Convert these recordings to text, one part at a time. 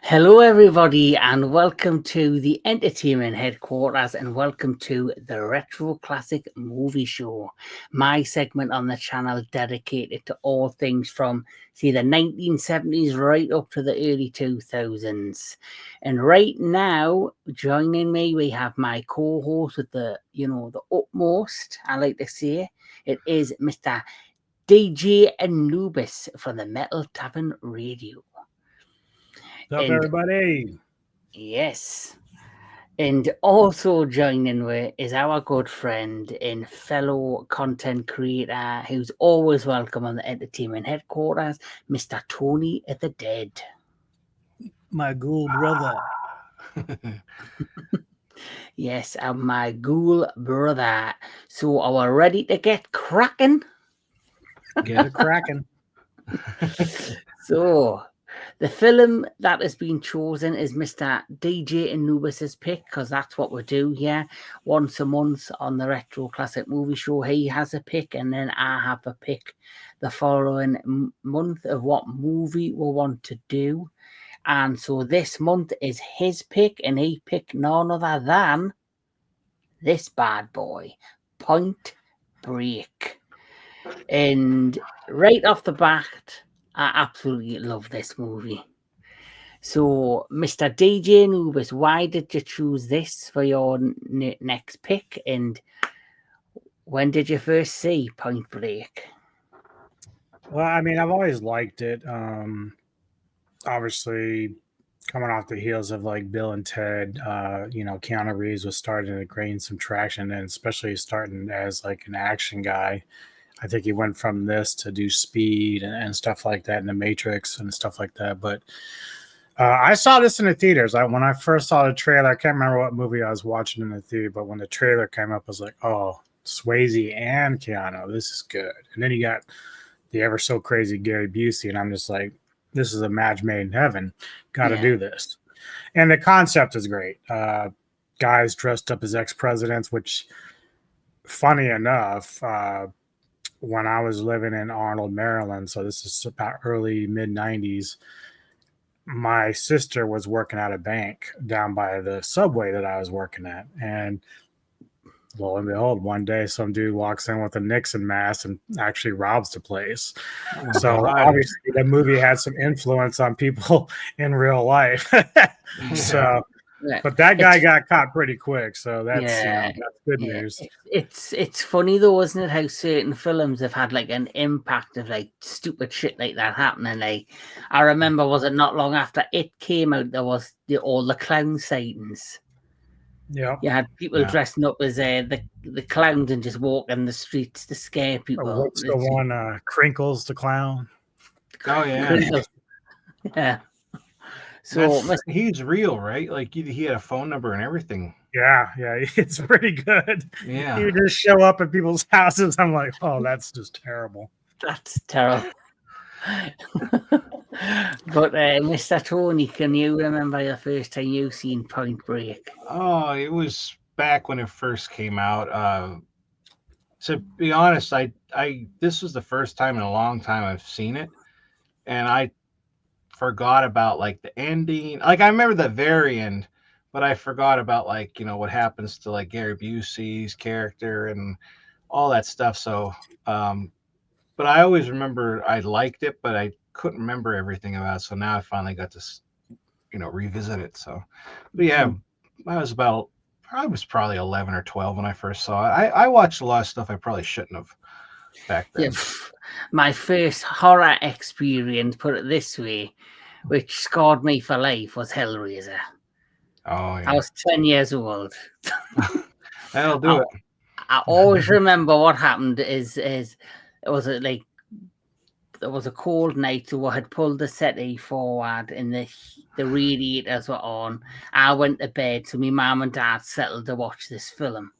Hello, everybody, and welcome to the entertainment headquarters, and welcome to the Retro Classic Movie Show, my segment on the channel dedicated to all things from, see, the 1970s right up to the early 2000s. And right now, joining me, we have my co-host with the utmost, I like to say, it is Mr. DJ Anubis from the Metal Tavern Radio. What's up, And everybody? yes, and also joining with is our good friend and fellow content creator who's always welcome on the entertainment headquarters, Mr. Tony at the Dead. My ghoul brother. Yes, and my ghoul brother. So are we ready to get cracking? Get it cracking. So the film that has been chosen is Mr. DJ Anubis's pick, because that's what we do here. Once a month on the Retro Classic Movie Show, he has a pick, and then I have a pick the following month of what movie we want to do. And so this month is his pick, and he picked none other than this bad boy, Point Break. And right off the bat, I absolutely love this movie. So, Mr. DJ Anubis, why did you choose this for your next pick? And when did you first see Point Break? Well, I mean, I've always liked it. Obviously, coming off the heels of like Bill and Ted, Keanu Reeves was starting to gain some traction, and especially starting as like an action guy. I think he went from this to do Speed and stuff like that, in the Matrix and stuff like that. But I saw this in the theaters. When I first saw the trailer, I can't remember what movie I was watching in the theater, but when the trailer came up, I was like, oh, Swayze and Keanu, this is good. And then you got the ever so crazy Gary Busey, and I'm just like, this is a match made in heaven. Got to do this. And the concept is great. Guys dressed up as ex-presidents, which, funny enough, when I was living in Arnold, Maryland, so this is about early mid 90s, my sister was working at a bank down by the subway that I was working at. And lo and behold, one day some dude walks in with a Nixon mask and actually robs the place. So obviously the movie had some influence on people in real life. But that guy got caught pretty quick, so that's that's good news. It's funny though, isn't it, how certain films have had like an impact of like stupid shit like that happening. Like I remember, was it not long after it came out, there was all the clown sightings. Yeah, you had people dressing up as the clowns and just walking the streets to scare people. What's the one? Crinkles the clown. Oh yeah, Crinkles. Yeah. So he's real, right? Like he had a phone number and everything. Yeah, it's pretty good. Yeah, you just show up at people's houses. I'm like, oh, that's just terrible. That's terrible. But Mr. Tony, can you remember the first time you seen Point Break? Oh, it was back when it first came out. To be honest, I this was the first time in a long time I've seen it, and I forgot about like the ending. Like I remember the very end, but I forgot about like what happens to like Gary Busey's character and all that stuff. So, but I always remember I liked it, but I couldn't remember everything about it. So now I finally got to revisit it. So, but yeah, I was probably 11 or 12 when I first saw it. I watched a lot of stuff I probably shouldn't have back then. Yeah, my first horror experience, put it this way, which scarred me for life, was Hellraiser. Oh, yeah. I was 10 years old. That'll do it. I always remember what happened is it was like there was a cold night, so I had pulled the settee forward and the radiators were on. I went to bed, so my mum and dad settled to watch this film.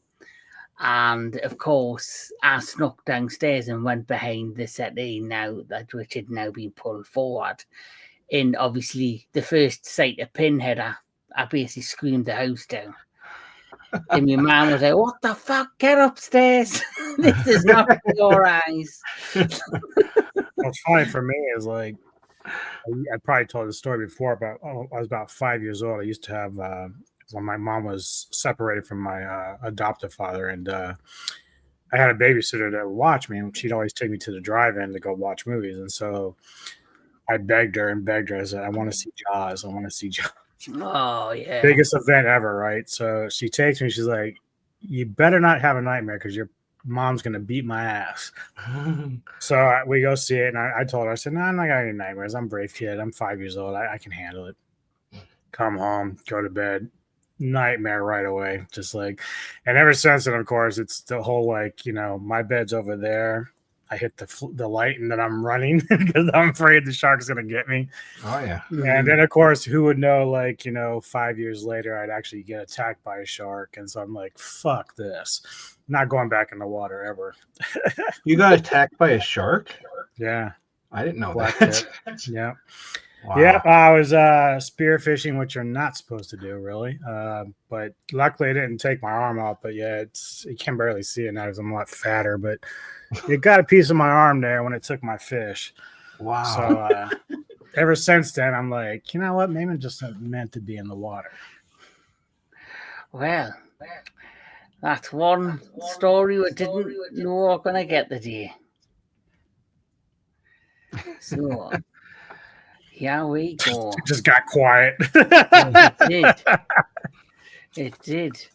And of course, I snuck downstairs and went behind the settee which had now been pulled forward. And obviously, the first sight of Pinhead, I basically screamed the house down. And my mum was like, "What the fuck? Get upstairs! This is not your eyes." What's funny for me is like I probably told the story before, but I was about 5 years old. I used to have when my mom was separated from my adoptive father, and I had a babysitter that would watch me, and she'd always take me to the drive-in to go watch movies. And so I begged her and begged her. I said, "I want to see Jaws. I want to see Jaws." Oh yeah. Biggest event ever, right? So she takes me. She's like, "You better not have a nightmare because your mom's gonna beat my ass." So we go see it, and I told her, I said, "No, I'm not got any nightmares. I'm a brave kid. I'm 5 years old. I can handle it." Come home, go to bed, nightmare right away. Just like, and ever since then, of course, it's the whole like, my bed's over there. I hit the light, and then I'm running because I'm afraid the shark's gonna get me. Oh yeah. And then, of course, who would know, like, 5 years later, I'd actually get attacked by a shark. And so I'm like, fuck this. Not going back in the water ever. You got attacked by a shark? Yeah. I didn't know Black that. tip. Yeah. Wow. Yeah. I was spearfishing, which you're not supposed to do, really. But luckily, I didn't take my arm out. But yeah, you can barely see it now because I'm a lot fatter. But it got a piece of my arm there when it took my fish. Wow. So, ever since then, I'm like, you know what? Maybe I'm just not meant to be in the water. Well, that's one story we didn't know we were going to get today. So, here we go. It just got quiet. It did.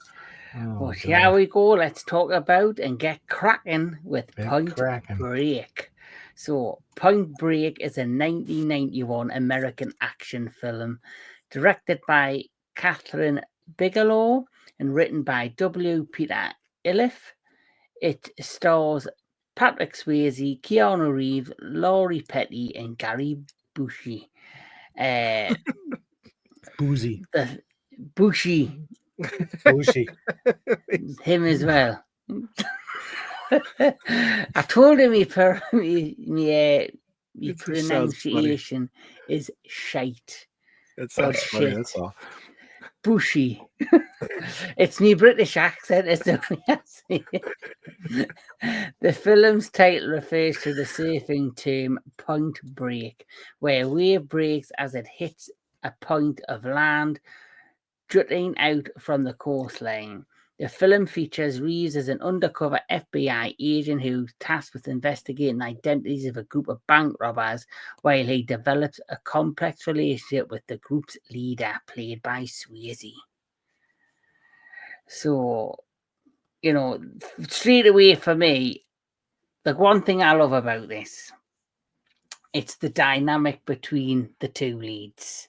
Oh, but here we go. Let's talk about and get cracking with Point Break. So, Point Break is a 1991 American action film directed by Kathryn Bigelow and written by W. Peter Iliff. It stars Patrick Swayze, Keanu Reeves, Laurie Petty, and Gary Busey. Boozy. Busey. Him as well. I told him my pronunciation is shite. It sounds funny, that's all. Bushy. It's me British accent, is the way I say it. The film's title refers to the surfing term point break, where a wave breaks as it hits a point of land jutting out from the coastline. The film features Reeves as an undercover FBI agent who's tasked with investigating the identities of a group of bank robbers while he develops a complex relationship with the group's leader, played by Swayze. So, straight away for me, the one thing I love about this, it's the dynamic between the two leads,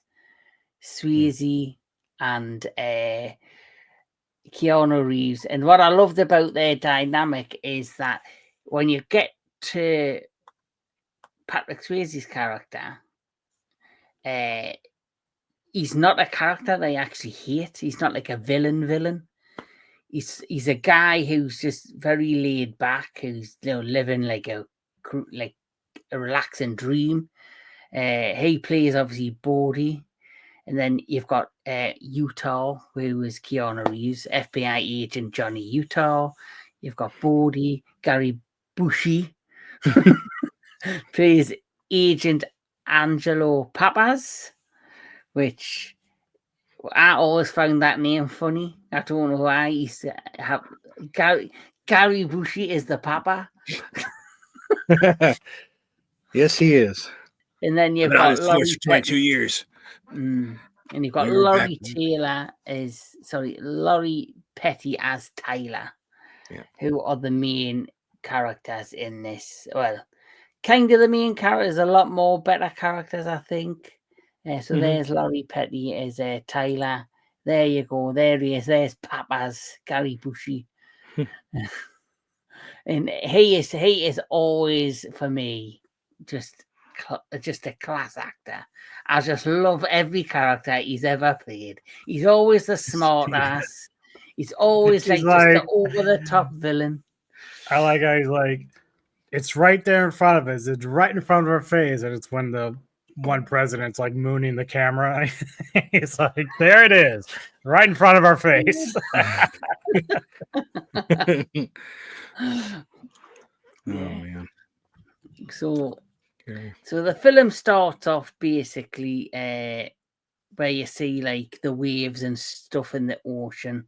Swayze and Keanu Reeves. And what I loved about their dynamic is that when you get to Patrick Swayze's character, he's not a character they actually hate. He's not like a villain. He's a guy who's just very laid back, who's living like a relaxing dream. He plays obviously Bodhi. And then you've got Utah, who is Keanu Reeves, FBI agent Johnny Utah. You've got Bodhi, Gary Busey, plays Agent Angelo Papas, which I always found that name funny. I don't know why. Gary Busey is the Papa. Yes, he is. And then you've got Laurie for 22 years. And you've got Laurie Petty as Tyler, who are the main characters in this. Well, kind of the main characters, a lot more better characters, I think. So there's Laurie Petty as Tyler. There you go. There he is. There's Papa's Gary Busey. And he is always, for me, just a class actor. I just love every character he's ever played. He's always the smart ass. He's always just the over the top villain. I like how he's like, it's right there in front of us. It's right in front of our face, and it's when the one president's like mooning the camera. It's like, there it is, right in front of our face. Oh man. So Okay. So the film starts off basically where you see like the waves and stuff in the ocean,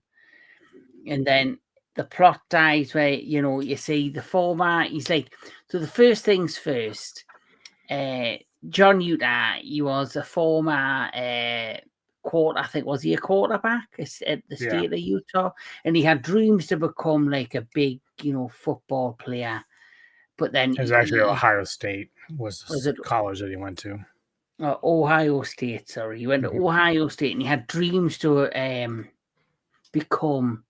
and then the plot dies where you see the former. He's like, so the first things first. John Utah, he was a former I think was he a quarterback at the state of Utah, and he had dreams to become like a big football player. But then It was actually Ohio State was Was the it- college that he went to. Ohio State, sorry. He went to Ohio State and he had dreams to become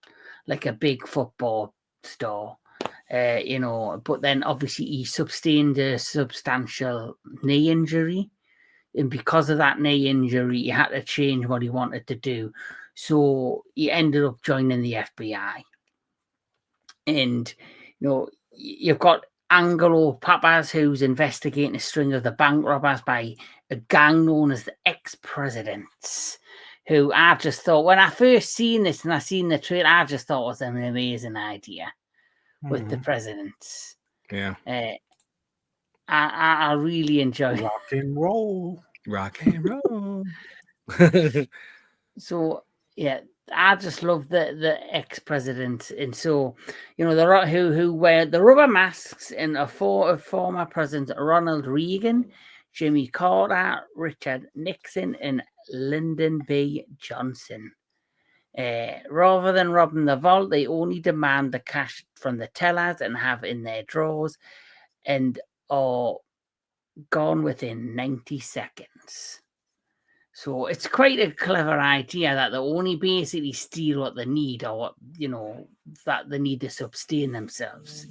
like a big football star. But then obviously he sustained a substantial knee injury. And because of that knee injury, he had to change what he wanted to do. So he ended up joining the FBI. And, you've got Angelo Papas, who's investigating a string of the bank robbers by a gang known as the ex-presidents, who I just thought, when I first seen this and I seen the trailer, I just thought it was an amazing idea with the presidents. Yeah. I really enjoyed it. Rock and roll. Rock and roll. So, yeah, I just love the ex-presidents, and so the who wear the rubber masks and former President Ronald Reagan, Jimmy Carter, Richard Nixon, and Lyndon B. Johnson. Rather than robbing the vault, they only demand the cash from the tellers and have in their drawers, and are gone within 90 seconds. So it's quite a clever idea that they only basically steal what they need, or what that they need to sustain themselves.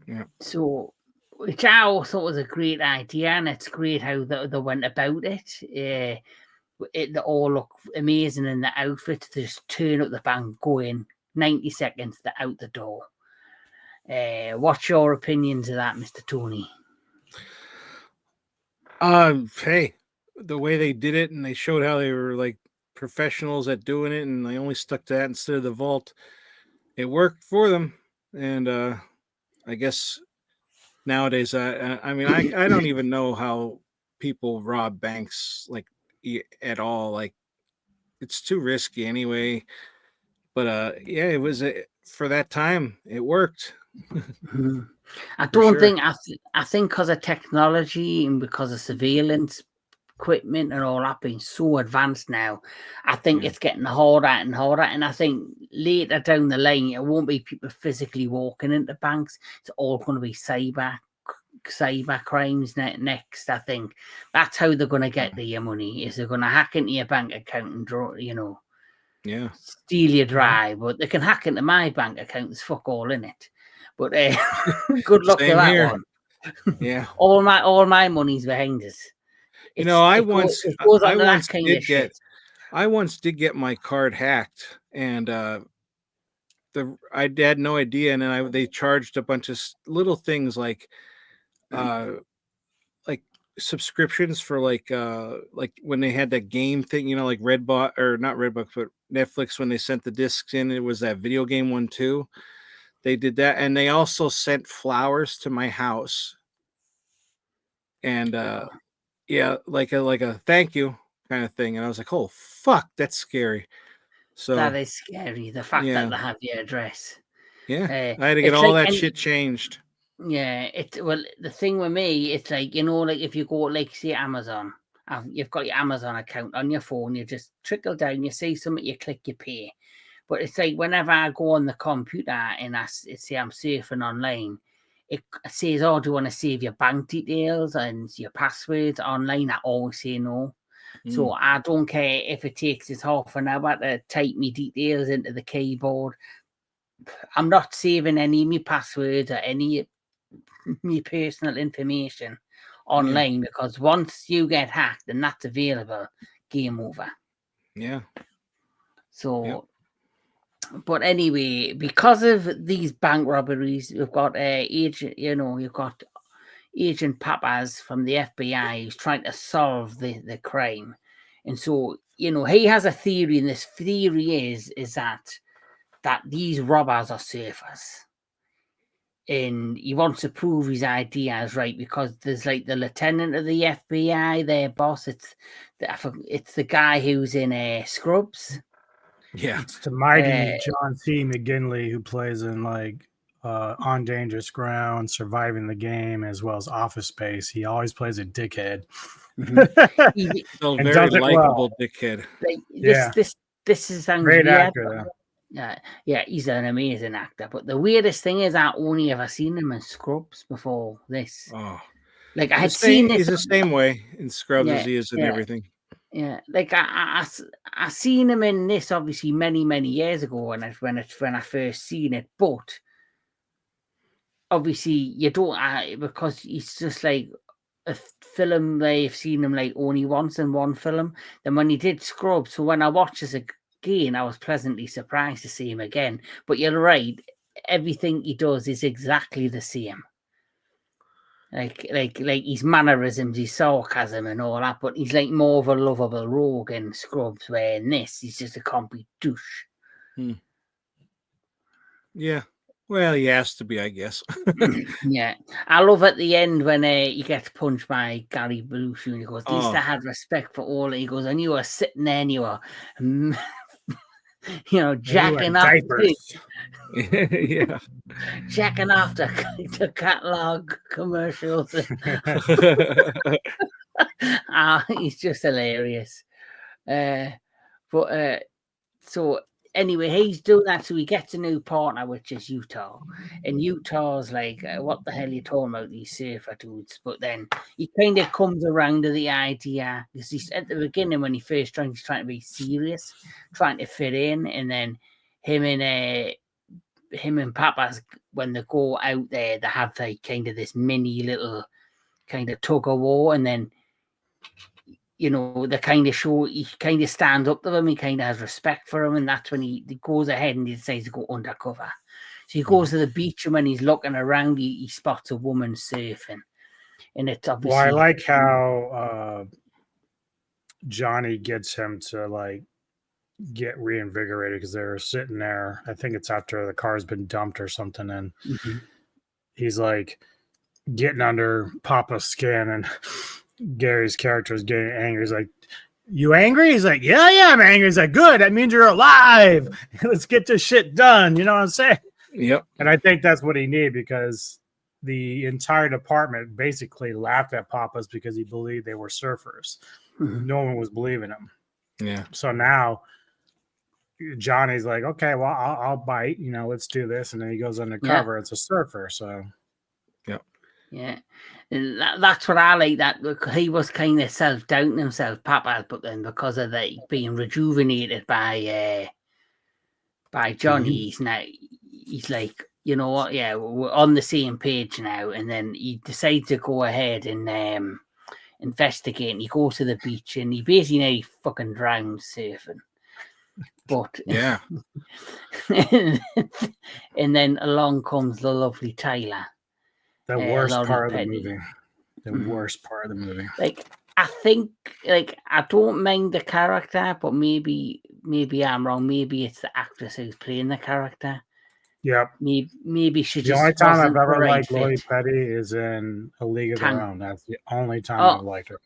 Yeah. So, which I also thought was a great idea, and it's great how they went about it. They all look amazing in the outfits. They just turn up the bank, go in 90 seconds, they're out the door. What's your opinions of that, Mr. Tony? Hey, the way they did it, and they showed how they were like professionals at doing it, and they only stuck to that instead of the vault. It worked for them, and I guess nowadays, I mean, I don't even know how people rob banks like at all. Like, it's too risky anyway. But yeah, it was for that time. It worked. I don't sure. think I think because of technology and because of surveillance equipment and all that being so advanced now, I think it's getting harder and harder. And I think later down the line, it won't be people physically walking into banks. It's all going to be cyber crimes next. I think that's how they're going to get to your money. Is they're going to hack into your bank account and draw, steal your dry. But they can hack into my bank account. There's fuck all in it. But good luck with that one. Yeah. all my money's behind us. I once did get my card hacked, and I had no idea, and then they charged a bunch of little things like subscriptions for like when they had that game thing, like Redbox, or not Redbox, but Netflix, when they sent the discs in, it was that video game one too. They did that, and they also sent flowers to my house, and yeah, like a thank you kind of thing. And I was like, oh fuck, that's scary. So that is scary. The fact that they have your address. Yeah, I had to get all that shit changed. Yeah, the thing with me, it's like, like if you go like say Amazon, you've got your Amazon account on your phone, you just trickle down, you see something, you click, you pay. But it's like whenever I go on the computer and I say I'm surfing online, it says, oh, do you want to save your bank details and your passwords online? I always say no. So I don't care if it takes us half an hour to type me details into the keyboard. I'm not saving any of my passwords or any of my personal information online, because once you get hacked and that's available, game over. Yeah. So, but anyway, because of these bank robberies, you've got you've got Agent Papas from the FBI who's trying to solve the crime. And so, he has a theory, and this theory is that these robbers are surfers. and he wants to prove his ideas, right? Because there's like the lieutenant of the FBI, their boss. It's the guy who's in Scrubs. Yeah. It's the mighty John C. McGinley who plays in like On Dangerous Ground, Surviving the Game, as well as Office Space. He always plays a dickhead. Still And very does it likable well. dickhead. Like, this is sounds Great weird. actor, though. Yeah, he's an amazing actor. But the weirdest thing is I only ever seen him in Scrubs before this. Oh, Like I had seen this. He's the same way in Scrubs as he is in yeah. everything. Yeah, like I seen him in this obviously many years ago when I first seen it, but obviously you don't because he's just like a film they've seen him like only once in one film. Then when he did Scrubs, so when I watched this again, I was pleasantly surprised to see him again. But you're right, everything he does is exactly the same. Like his mannerisms, his sarcasm and all that, but he's like more of a lovable rogue in Scrubs, where in this he's just a complete douche. Yeah. Well, he has to be, I guess. Yeah. I love at the end when he gets punched by Gary Busey and he goes, at least I had respect for all. He goes, and you were sitting there and you were jacking off. Yeah. Checking after the catalog commercials. He's just hilarious. So anyway, he's doing that. So he gets a new partner, which is Utah. And Utah's like, what the hell are you talking about, these surfer dudes? But then he kind of comes around to the idea, because he's at the beginning when he first joined, he's trying to be serious, trying to fit in. And then him and Papa's, when they go out there, they have like kind of this mini little kind of tug of war, and then they kind of show he kind of stands up to him, he kind of has respect for him, and that's when he goes ahead and he decides to go undercover. So he goes to the beach, and when he's looking around, he spots a woman surfing, and it's obviously. Well, I like how Johnny gets him to like get reinvigorated because they're sitting there. I think it's after the car's been dumped or something, and he's like getting under Papa's skin, and Gary's character is getting angry. He's like, "You angry?" He's like, "Yeah, I'm angry." He's like, "Good, that means you're alive. Let's get this shit done." You know what I'm saying? Yep. And I think that's what he needed, because the entire department basically laughed at Papa's because he believed they were surfers. No one was believing him. Yeah. So now Johnny's like, okay, well, I'll bite, let's do this. And then he goes undercover. It's a surfer. So, yeah. And that's what I like, that he was kind of self-doubting himself, Papa, but then because of that being rejuvenated by Johnny, he's like, you know what, yeah, we're on the same page now. And then he decides to go ahead and investigate, and he goes to the beach, and he basically fucking drowns surfing. But yeah. And then along comes the lovely Tyler. The worst part of the movie. The worst part of the movie. Like, I think, like, I don't mind the character, but maybe I'm wrong. Maybe it's the actress who's playing the character. Yep. Maybe she just. The only time I've ever right liked Lori Petty is in A League of Their Own. That's the only time I've liked her.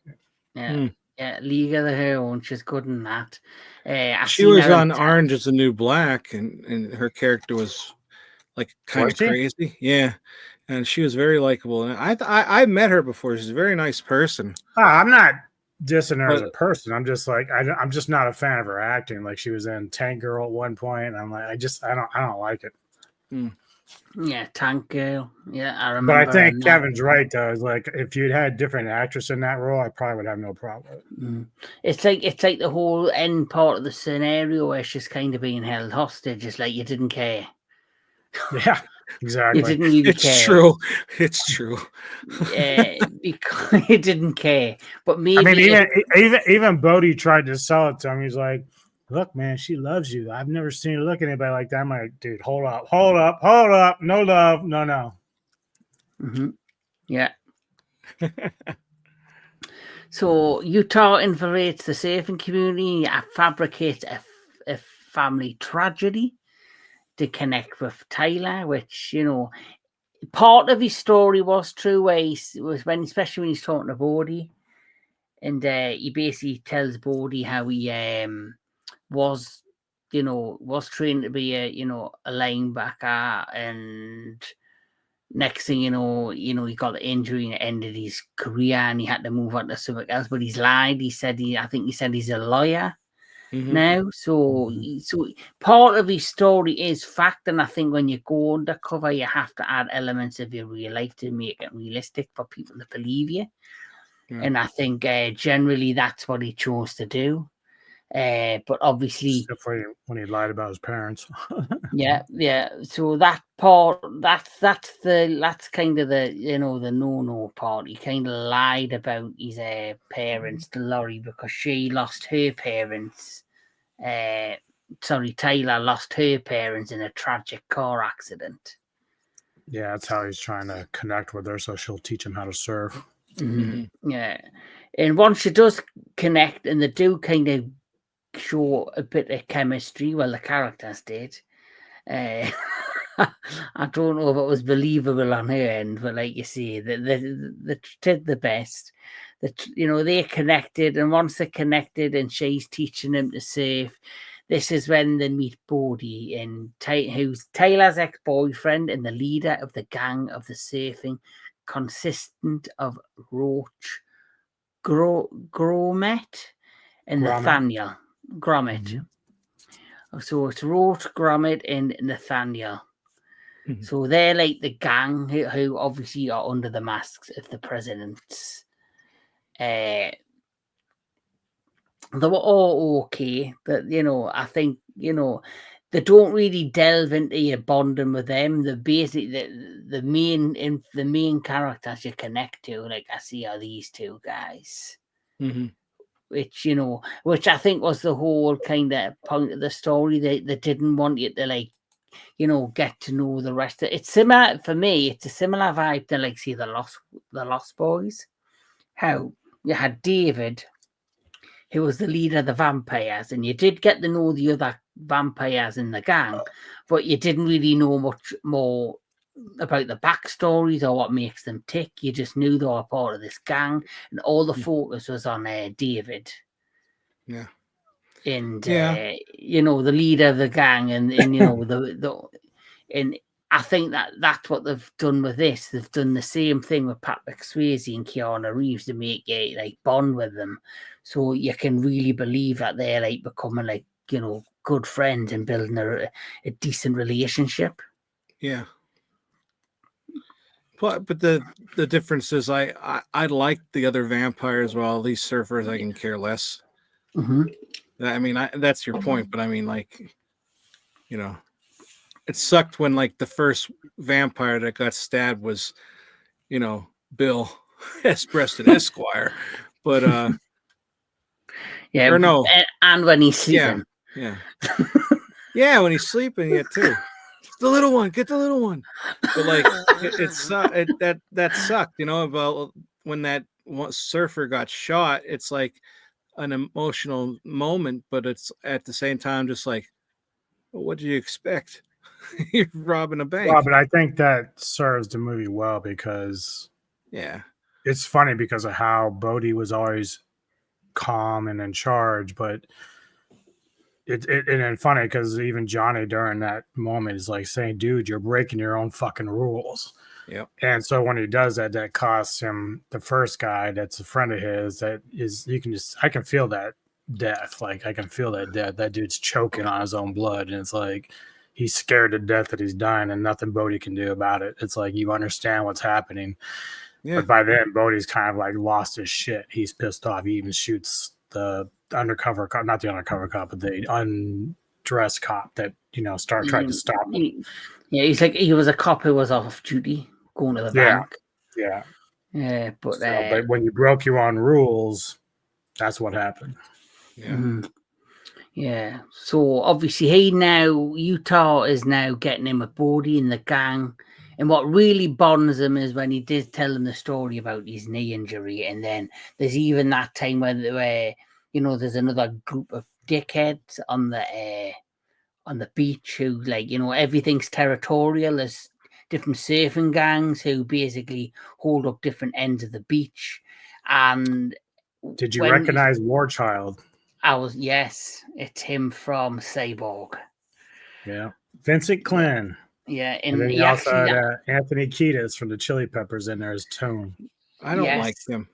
Yeah. Yeah, League of Their Own. She's good in that. She was on Orange is the New Black, and her character was like kind of crazy. Yeah. And she was very likable. And I met her before. She's a very nice person. I'm not dissing her as a person. I'm just like, I'm just not a fan of her acting. Like, she was in Tank Girl at one point. And I'm like, I don't like it. Yeah, Tank Girl. Yeah, I remember. But I think Kevin's right, though. It's like, if you'd had a different actress in that role, I probably would have no problem with it. It's like the whole end part of the scenario where she's kind of being held hostage. It's like you didn't care. Yeah, exactly. You didn't really care. True. It's true. Because you didn't care. But maybe. I mean, even Bodhi tried to sell it to him. He's like, "Look, man, she loves you. I've never seen her look at anybody like that." I'm like, "Dude, hold up. No love. No." Yeah. So Utah infiltrates the surfing community, fabricates a family tragedy to connect with Tyler, which, part of his story was true, where especially when he's talking to Bodhi, and he basically tells Bodhi how he was trained to be a linebacker, and next thing he got the injury and it ended his career, and he had to move on to something else. But he's lied. He said he's a lawyer now. So part of his story is fact, and I think when you go undercover, you have to add elements of your real life to make it realistic for people to believe you. Yeah. And I think generally that's what he chose to do. But obviously, except for when he lied about his parents. yeah. So that part, that's kind of the the no part. He kind of lied about his parents to Laurie because she lost her parents. Taylor lost her parents in a tragic car accident. Yeah, that's how he's trying to connect with her, so she'll teach him how to surf. Yeah, and once she does connect, and they do kind of show a bit of chemistry. Well, the characters did. I don't know if it was believable on her end, but like you say, they did the best. They're connected, and once they're connected, and she's teaching him to surf, this is when they meet Bodhi, and who's Taylor's ex-boyfriend and the leader of the gang of the surfing, consistent of Roach, Gromit, and Nathaniel. Gromit. So it's Roach, Gromit, and Nathaniel. So they're like the gang who obviously are under the masks of the presidents. They were all okay, but I think they don't really delve into your bonding with them. The basic, the main characters you connect to, like I see, are these two guys. Which I think was the whole kind of point of the story. They didn't want you to get to know the rest of it. It's similar for me. It's a similar vibe to see the Lost Boys. How you had David, who was the leader of the vampires, and you did get to know the other vampires in the gang, but you didn't really know much more about the backstories or what makes them tick. You just knew they were part of this gang, and all the focus was on David. Yeah. And the leader of the gang, and and I think that's what they've done with this. They've done the same thing with Patrick Swayze and Keanu Reeves to make you bond with them, so you can really believe that they're becoming good friends and building a decent relationship. Yeah. But the difference is I like the other vampires, while these surfers I can care less. I mean, that's your point, but I mean, it sucked when the first vampire that got stabbed was, Bill S. Preston Esquire, but yeah, or no, and when he's sleeping, yeah, when he's sleeping, too. The little one, get the little one. But that sucked, about when that surfer got shot. It's like an emotional moment, but it's at the same time just like, well, what do you expect? You're robbing a bank. But I think that serves the movie well because it's funny because of how Bodhi was always calm and in charge, but it's funny because even Johnny during that moment is saying, dude, you're breaking your own fucking rules. Yep. And so when he does that, that costs him the first guy that's a friend of his. That is, I can feel that death. I can feel that death. That dude's choking on his own blood. And it's he's scared to death that he's dying and nothing Bodhi can do about it. It's you understand what's happening. Yeah. But by then, Bodhi's kind of lost his shit. He's pissed off. He even shoots the undercover cop, not the undercover cop, but the undressed cop that tried to stop him. He's he was a cop who was off duty going to the bank. Yeah, but but when you broke your own rules, that's what happened. Yeah. So obviously Utah is now getting him a Bodhi in the gang. And what really bonds him is when he did tell him the story about his knee injury. And then there's even that time where there's another group of dickheads on the beach who everything's territorial. There's different surfing gangs who basically hold up different ends of the beach. And Did you when recognize War Child? yes, it's him from Cyborg. Yeah. Vincent Quinn. Yeah, And then you also had Anthony Kiedis from the Chili Peppers in there as Tone. I don't like him.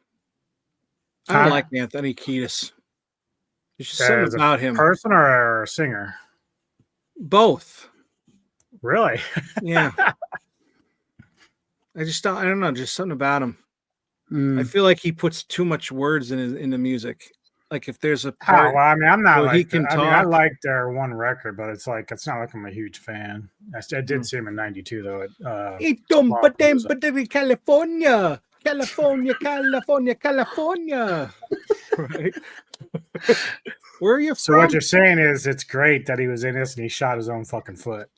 I don't like Anthony Kiedis. There's just something about him. Person or a singer? Both. Really? Yeah. I don't know, just something about him. I Mm. feel like he puts too much words in the music. Like if there's a Oh, part well, I mean, I'm not where he like can that. I mean, I talk. like their one record, but it's not like I'm a huge fan. I did see him in '92 though. California, California, California, California. Right? Where are you So from? what you're saying is it's great that he was in this and he shot his own fucking foot.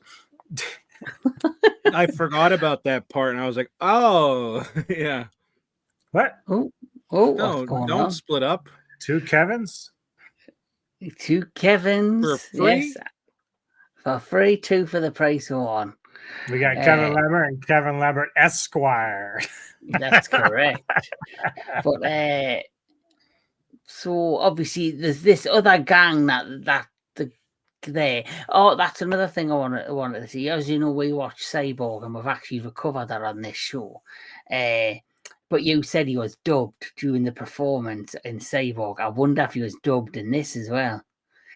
I forgot about that part, and I was like, "Oh, yeah." What? Oh, No, what's going don't on? split up. 2 Kevins? 2 Kevins. For free? Yes. For free, 2 for the price of 1. We got Kevin Lambert and Kevin Lambert Esquire. That's correct. But so obviously there's this other gang there. Oh, that's another thing I wanted to see. As you know, we watched Cyborg and we've actually recovered that on this show. But you said he was dubbed during the performance in Cyborg. I wonder if he was dubbed in this as well,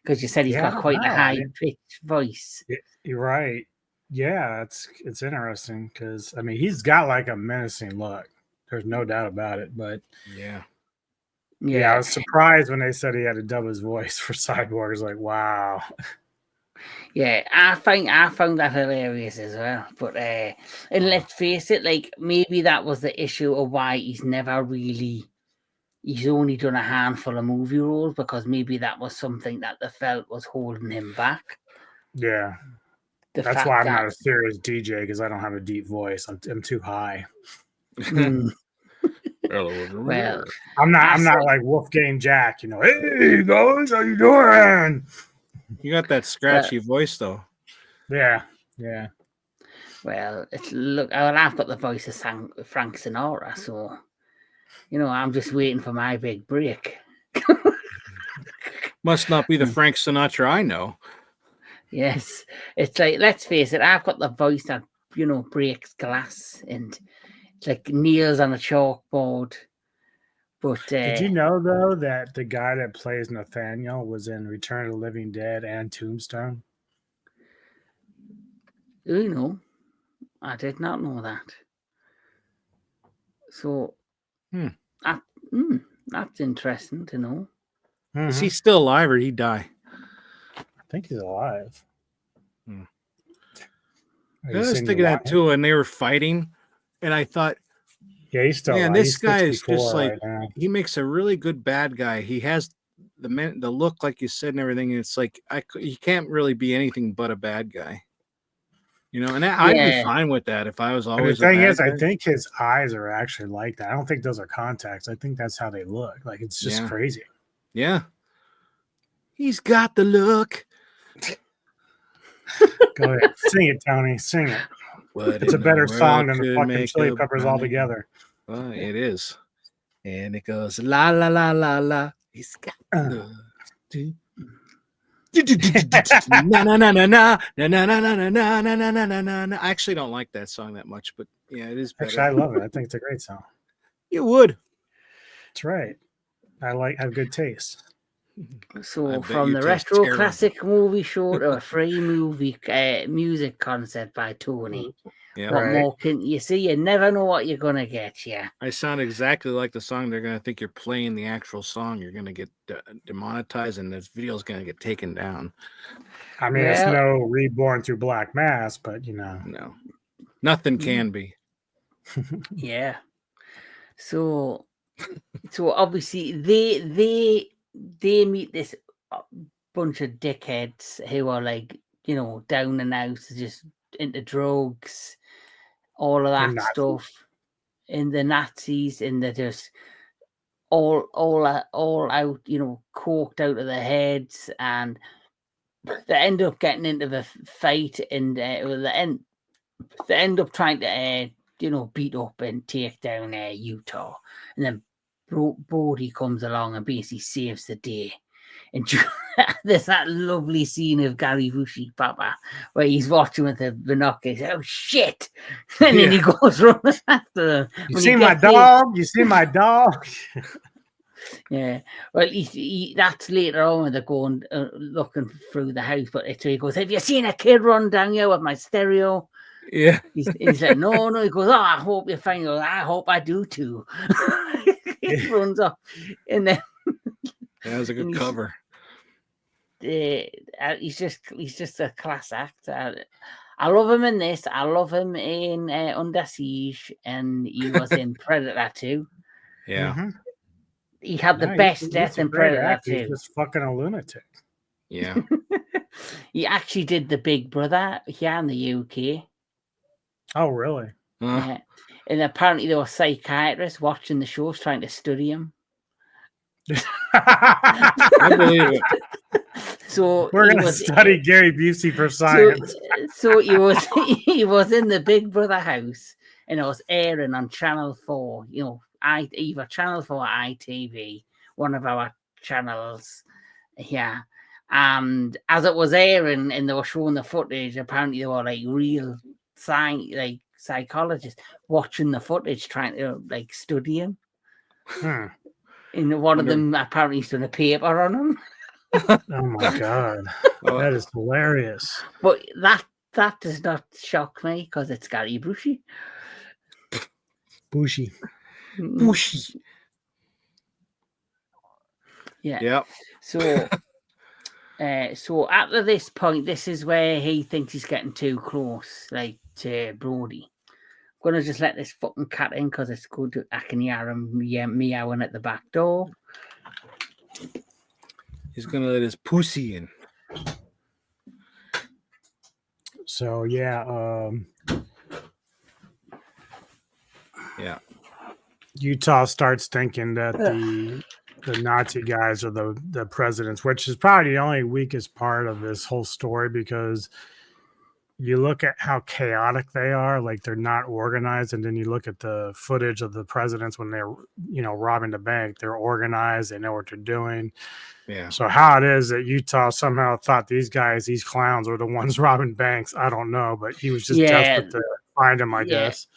because you said he's got quite a high pitched voice. You're right. Yeah, it's interesting because I mean he's got like a menacing look. There's no doubt about it. But yeah, I was surprised when they said he had to dub his voice for Cyborg. It's like, wow. Yeah, I found that hilarious as well. But and let's face it, like maybe that was the issue of why he's only done a handful of movie roles, because maybe that was something that they felt was holding him back. Yeah. That's why I'm not a serious DJ, because I don't have a deep voice. I'm too high. Well, I'm not like Wolfgang Jack, you know. Hey guys, how you doing? You got that scratchy voice though. Yeah. Well, I've got the voice of Frank Sinatra, so you know I'm just waiting for my big break. Must not be the Frank Sinatra I know. Yes, it's like, let's face it, I've got the voice that, you know, breaks glass and like kneels on a chalkboard. But did you know though that the guy that plays Nathaniel was in Return of the Living Dead and Tombstone? You know, I did not know that. So that's interesting to know. Mm-hmm. Is he still alive or did he die? I think he's alive. I was thinking that too, and they were fighting, and I thought, yeah, he's still alive. This guy is just like, he makes a really good bad guy. He has the look, like you said, and everything. And it's like, he can't really be anything but a bad guy. You know, and I'd be fine with that if I was always. The thing is, I think his eyes are actually like that. I don't think those are contacts. I think that's how they look. Like, it's just crazy. Yeah. He's got the look. Go ahead. Sing it, Tony. Sing it. It's a better song than the fucking Chili Peppers altogether. Well, it is. And it goes, la, la, la, la, la. He's got the look. Na na na na na na na na na na na na na na na. I actually don't like that song that much, but yeah, it is better. Actually, I love it. I think it's a great song. You would. That's right. I have good taste. So from the retro classic movie show to a free movie music concert by Tony. Yeah, what more can you see? You never know what you're gonna get. Yeah, I sound exactly like the song. They're gonna think you're playing the actual song. You're gonna get demonetized, and this video's gonna get taken down. I mean, it's no Reborn Through Black Mass, but you know, no, nothing can be. Yeah. So obviously they meet this bunch of dickheads who are like, you know, down and out, just into drugs, all of that stuff, and the Nazis, and they're just all out, you know, coked out of their heads, and they end up getting into the fight, and they end up trying to, beat up and take down Utah. And then Brody comes along and basically saves the day. And there's that lovely scene of Gary Busey, Papa, where he's watching with the binoculars. Oh, shit. And then he goes running after them. You see my dog? You see my dog? Yeah, well, that's later on when they're going looking through the house. But he goes, "Have you seen a kid run down here with my stereo?" Yeah, he's like, "No." He goes, "Oh, I hope you find it." I hope I do too. He runs up, and then that was a good cover. He's just a class act. I love him in this. I love him in Under Siege, and he was in Predator 2. Yeah. Mm-hmm. He had the best death in Predator 2. He's just fucking a lunatic. Yeah. He actually did The Big Brother here in the UK. Oh, really? Yeah. And apparently there were psychiatrists watching the shows trying to study him. I believe it. So we're gonna study Gary Busey for science. So he was in the Big Brother house, and it was airing on Channel 4. Either Channel 4 or ITV, one of our channels here. And as it was airing and they were showing the footage, apparently they were like real psychologists watching the footage, trying to study him. And one of them apparently done a paper on him. Oh my god, that is hilarious. But that does not shock me because it's Gary Busey. Busey. Yeah. Yep. So after this point, this is where he thinks he's getting too close, to Brody. I'm gonna just let this fucking cat in because it's good. I can hear him meowing at the back door. He's gonna let his pussy in. So yeah. Utah starts thinking that the Nazi guys are the presidents, which is probably the only weakest part of this whole story, because you look at how chaotic they are, like they're not organized, and then you look at the footage of the presidents when they're robbing the bank. They're organized, they know what they're doing. Yeah. So how it is that Utah somehow thought these clowns were the ones robbing banks, I don't know, but he was just desperate to find them, I guess.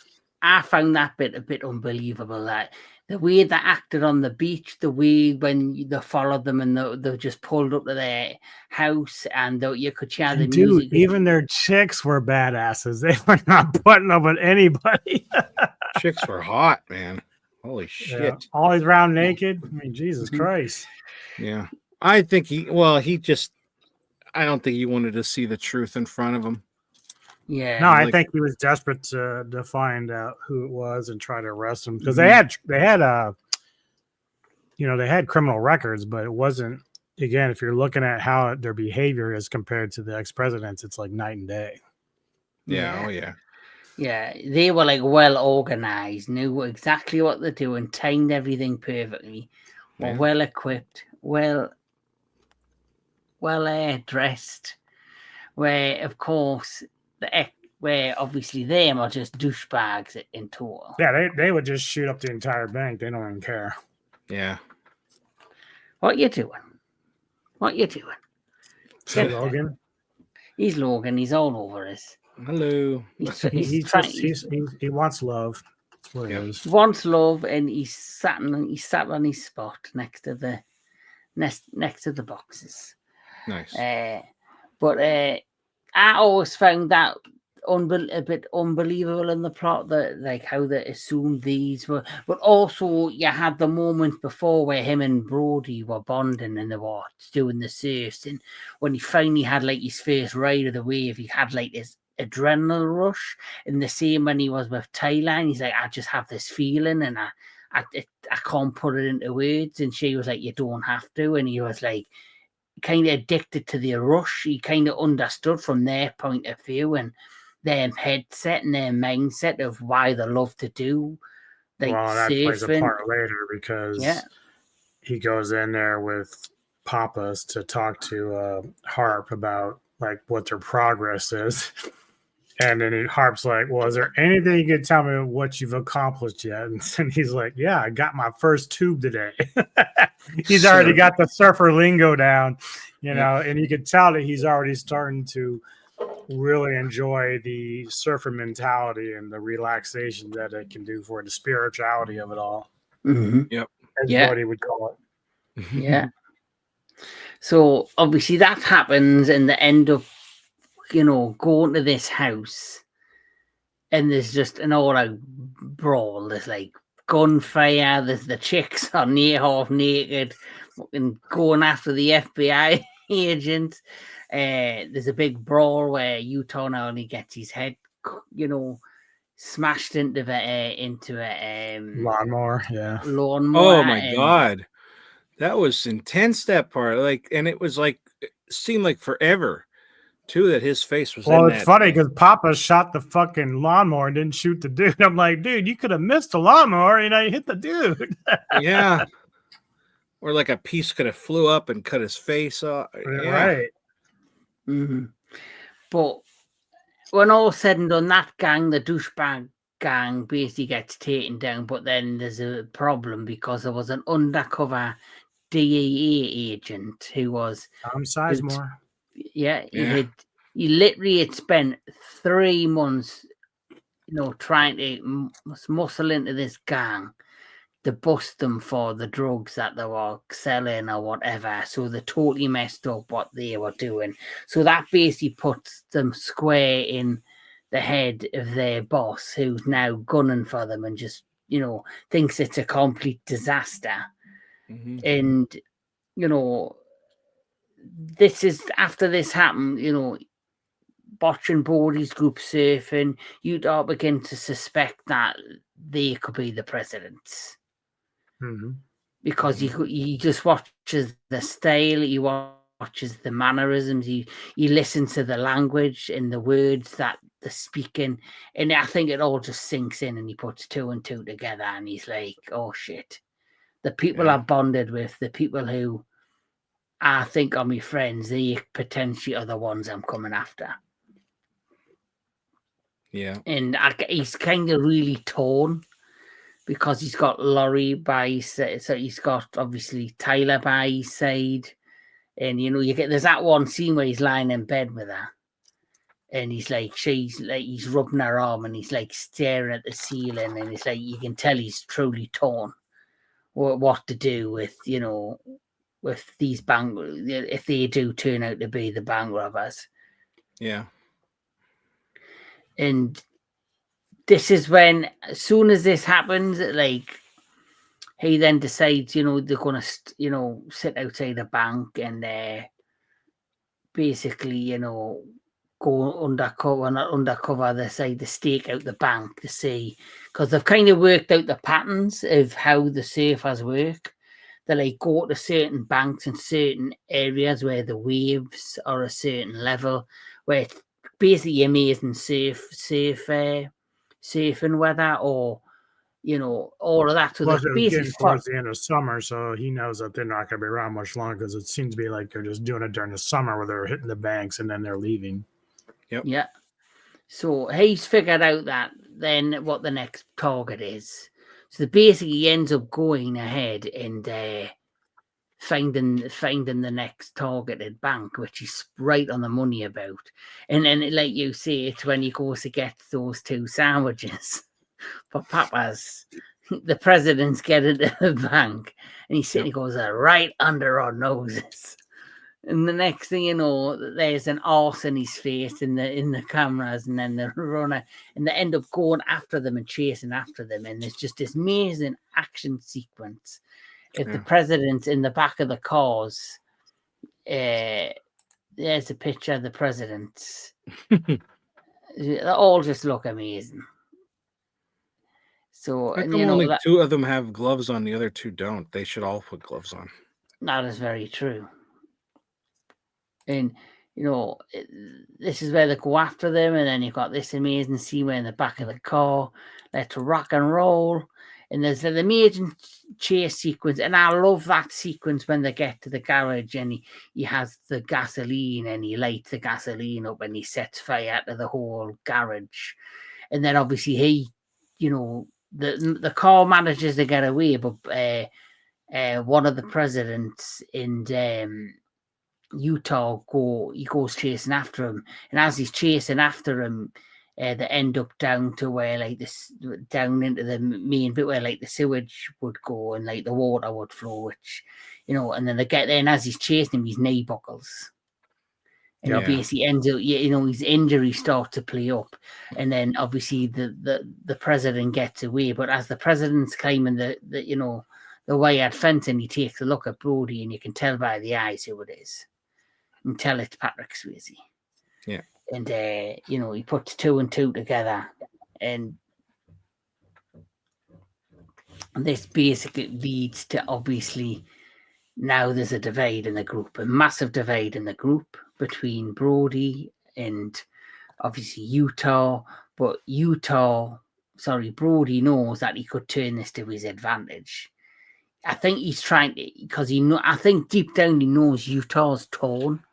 I found that bit a bit unbelievable. That the way they acted on the beach, the way when they followed them and they just pulled up to their house, and you could hear the music. Even their chicks were badasses. They were not putting up with anybody. Chicks were hot, man. Holy shit. Yeah. Always round naked. I mean, Jesus Christ. Yeah. I think I don't think he wanted to see the truth in front of him. Yeah. No, I think he was desperate to find out who it was and try to arrest him, because they had criminal records, but it wasn't, again, if you're looking at how their behavior is compared to the ex-presidents, it's like night and day. Yeah. Oh yeah. Yeah, they were well organized, knew exactly what they're doing, timed everything perfectly, were well equipped, well dressed. Where, of course, where obviously them are just douchebags in total. Yeah, they would just shoot up the entire bank. They don't even care. Yeah. What you doing? So Logan? He's Logan. He's all over us. Hello. He wants love. That's what it is. He wants love, and he's sat on his spot next to the boxes. Nice. But I always found that a bit unbelievable in the plot, that how they assumed these were. But also, you had the moment before where him and Brody were bonding and they were doing the surfs, and when he finally had his first ride of the wave, he had this adrenaline rush. And the same when he was with Thailand, he's like, I just have this feeling, and I can't put it into words. And she was like, you don't have to. And he was kind of addicted to the rush. He kind of understood from their point of view and their headset and their mindset of why they love to do that plays a surfing. part later, because he goes in there with Papas to talk to Harp about what their progress is. And then Harp's like, well, is there anything you can tell me what you've accomplished yet? And he's like, yeah, I got my first tube today. He's already got the surfer lingo down, you know, and you can tell that he's already starting to really enjoy the surfer mentality and the relaxation that it can do for the spirituality of it all. Mm-hmm. Yep. As Buddy would call it. Yeah. So obviously that happens and they end up, you know, going to this house and there's just an all-out brawl. There's like gunfire, there's the chicks are near half naked, fucking going after the FBI agent. There's a big brawl where Utah only gets his head, you know, smashed into a lawnmower. Yeah. Lawnmower. Oh my God. That was intense, that part. Like, and it was like, it seemed like forever, too, that his face was Well, in it's that funny thing. because Papa shot the fucking lawnmower and didn't shoot the dude. I'm like, dude, you could have missed the lawnmower, you know, you hit the dude. Yeah. Or like a piece could have flew up and cut his face off. Yeah. Right. Mm-hmm. But when all said and done, that gang, the douchebag gang, basically gets taken down. But then there's a problem because there was an undercover DEA agent who was Tom Sizemore. He literally had spent 3 months, you know, trying to muscle into this gang to bust them for the drugs that they were selling or whatever. So they totally messed up what they were doing. So that basically puts them square in the head of their boss, who's now gunning for them and just, you know, thinks it's a complete disaster. Mm-hmm. And, you know, this is after this happened, you know, watching Bodie's group surfing, you'd all begin to suspect that they could be the presidents. Mm-hmm. Because he just watches the style, he watches the mannerisms, he listens to the language and the words that they're speaking, and I think it all just sinks in and he puts 2 and 2 together and he's like, oh shit, the people I bonded with, the people who I think are my friends, they potentially are the ones I'm coming after. Yeah. And he's kind of really torn because he's got Laurie by his side. So he's got obviously Tyler by his side. And, you know, there's that one scene where he's lying in bed with her. And he's like, he's rubbing her arm and he's like staring at the ceiling. And it's like, you can tell he's truly torn what to do with, you know, with these if they do turn out to be the bank robbers. Yeah. And this is when, as soon as this happens, like, he then decides, you know, they're going to, you know, sit outside the bank and basically, you know, go undercover, not undercover, they say they stake out the bank to see, because they've kind of worked out the patterns of how the surfers work. They like go to certain banks in certain areas where the waves are a certain level, where it's basically amazing surfing weather, or, you know, all of that. So Plus, there's it was basically getting towards the end of summer, so he knows that they're not going to be around much longer because it seems to be like they're just doing it during the summer where they're hitting the banks and then they're leaving. Yep. Yeah. So he's figured out that then what the next target is. So basically he ends up going ahead and finding the next targeted bank, which he's right on the money about. And then, like you say, it's when he goes to get those 2 sandwiches for Papa's. The president's getting to the bank, and he sitting, he goes right under our noses. And the next thing you know, there's an arse in his face in the cameras, and then the runner, and they end up going after them and chasing after them, and it's just this amazing action sequence. If the president's in the back of the cars, there's a picture of the presidents. They all just look amazing. So, How and come you know, only 2 of them have gloves on, the other 2 don't? They should all put gloves on. that is very true. And, you know, this is where they go after them, and then you've got this amazing scene where in the back of the car, let's rock and roll. And there's the major chase sequence, and I love that sequence when they get to the garage and he has the gasoline and he lights the gasoline up and he sets fire to the whole garage. And then obviously he, the car manages to get away, but one of the presidents in Utah goes chasing after him, and as he's chasing after him, they end up down to where down into the main bit where like the sewage would go and like the water would flow, which and then they get there, and as he's chasing him, his knee buckles. And he basically ends up, his injuries start to play up, and then obviously the president gets away. But as the president's climbing the wired fence, and he takes a look at Brody, and you can tell by the eyes who it is. You can tell it's Patrick Swayze. Yeah. And he puts 2 and 2 together, and this basically leads to obviously now there's a divide in the group, a massive divide in the group between Brody and obviously Utah. But Brody knows that he could turn this to his advantage. I think he's trying to, because I think deep down he knows Utah's torn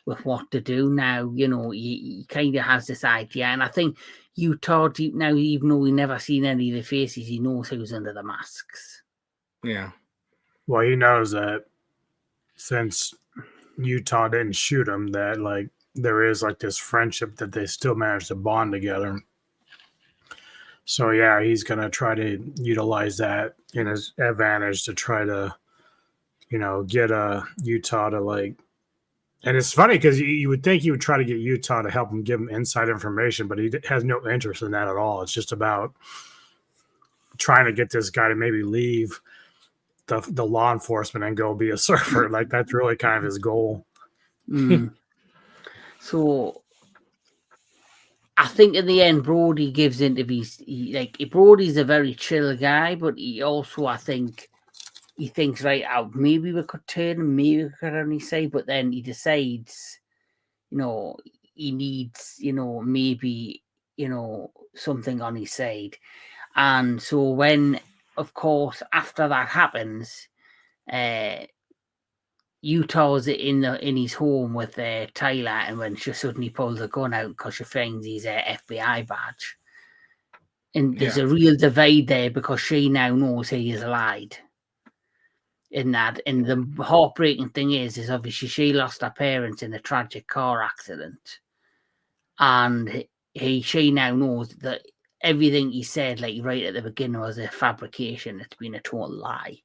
with what to do now. He kind of has this idea, and I think Utah deep now, even though we never seen any of the faces, he knows who's under the masks. Yeah. Well, he knows that since Utah didn't shoot him, that like there is like this friendship that they still managed to bond together. So yeah, he's gonna try to utilize that in his advantage to try to, get Utah to like. And it's funny because you would think he would try to get Utah to help him, give him inside information, but he has no interest in that at all. It's just about trying to get this guy to maybe leave the law enforcement and go be a surfer. Like that's really kind of his goal. So I think in the end, Brody gives interviews. Brody's a very chill guy, but he also, I think, he thinks, right, maybe we could turn him, maybe we could only say, but then he decides, he needs, maybe, something on his side. And so when, of course, after that happens, Utah's in his home with Tyler, and when she suddenly pulls a gun out because she finds his FBI badge. And there's a real divide there because she now knows he has lied. In that, and the heartbreaking thing is obviously she lost her parents in a tragic car accident, and she now knows that everything he said, like right at the beginning, was a fabrication. It's been a total lie.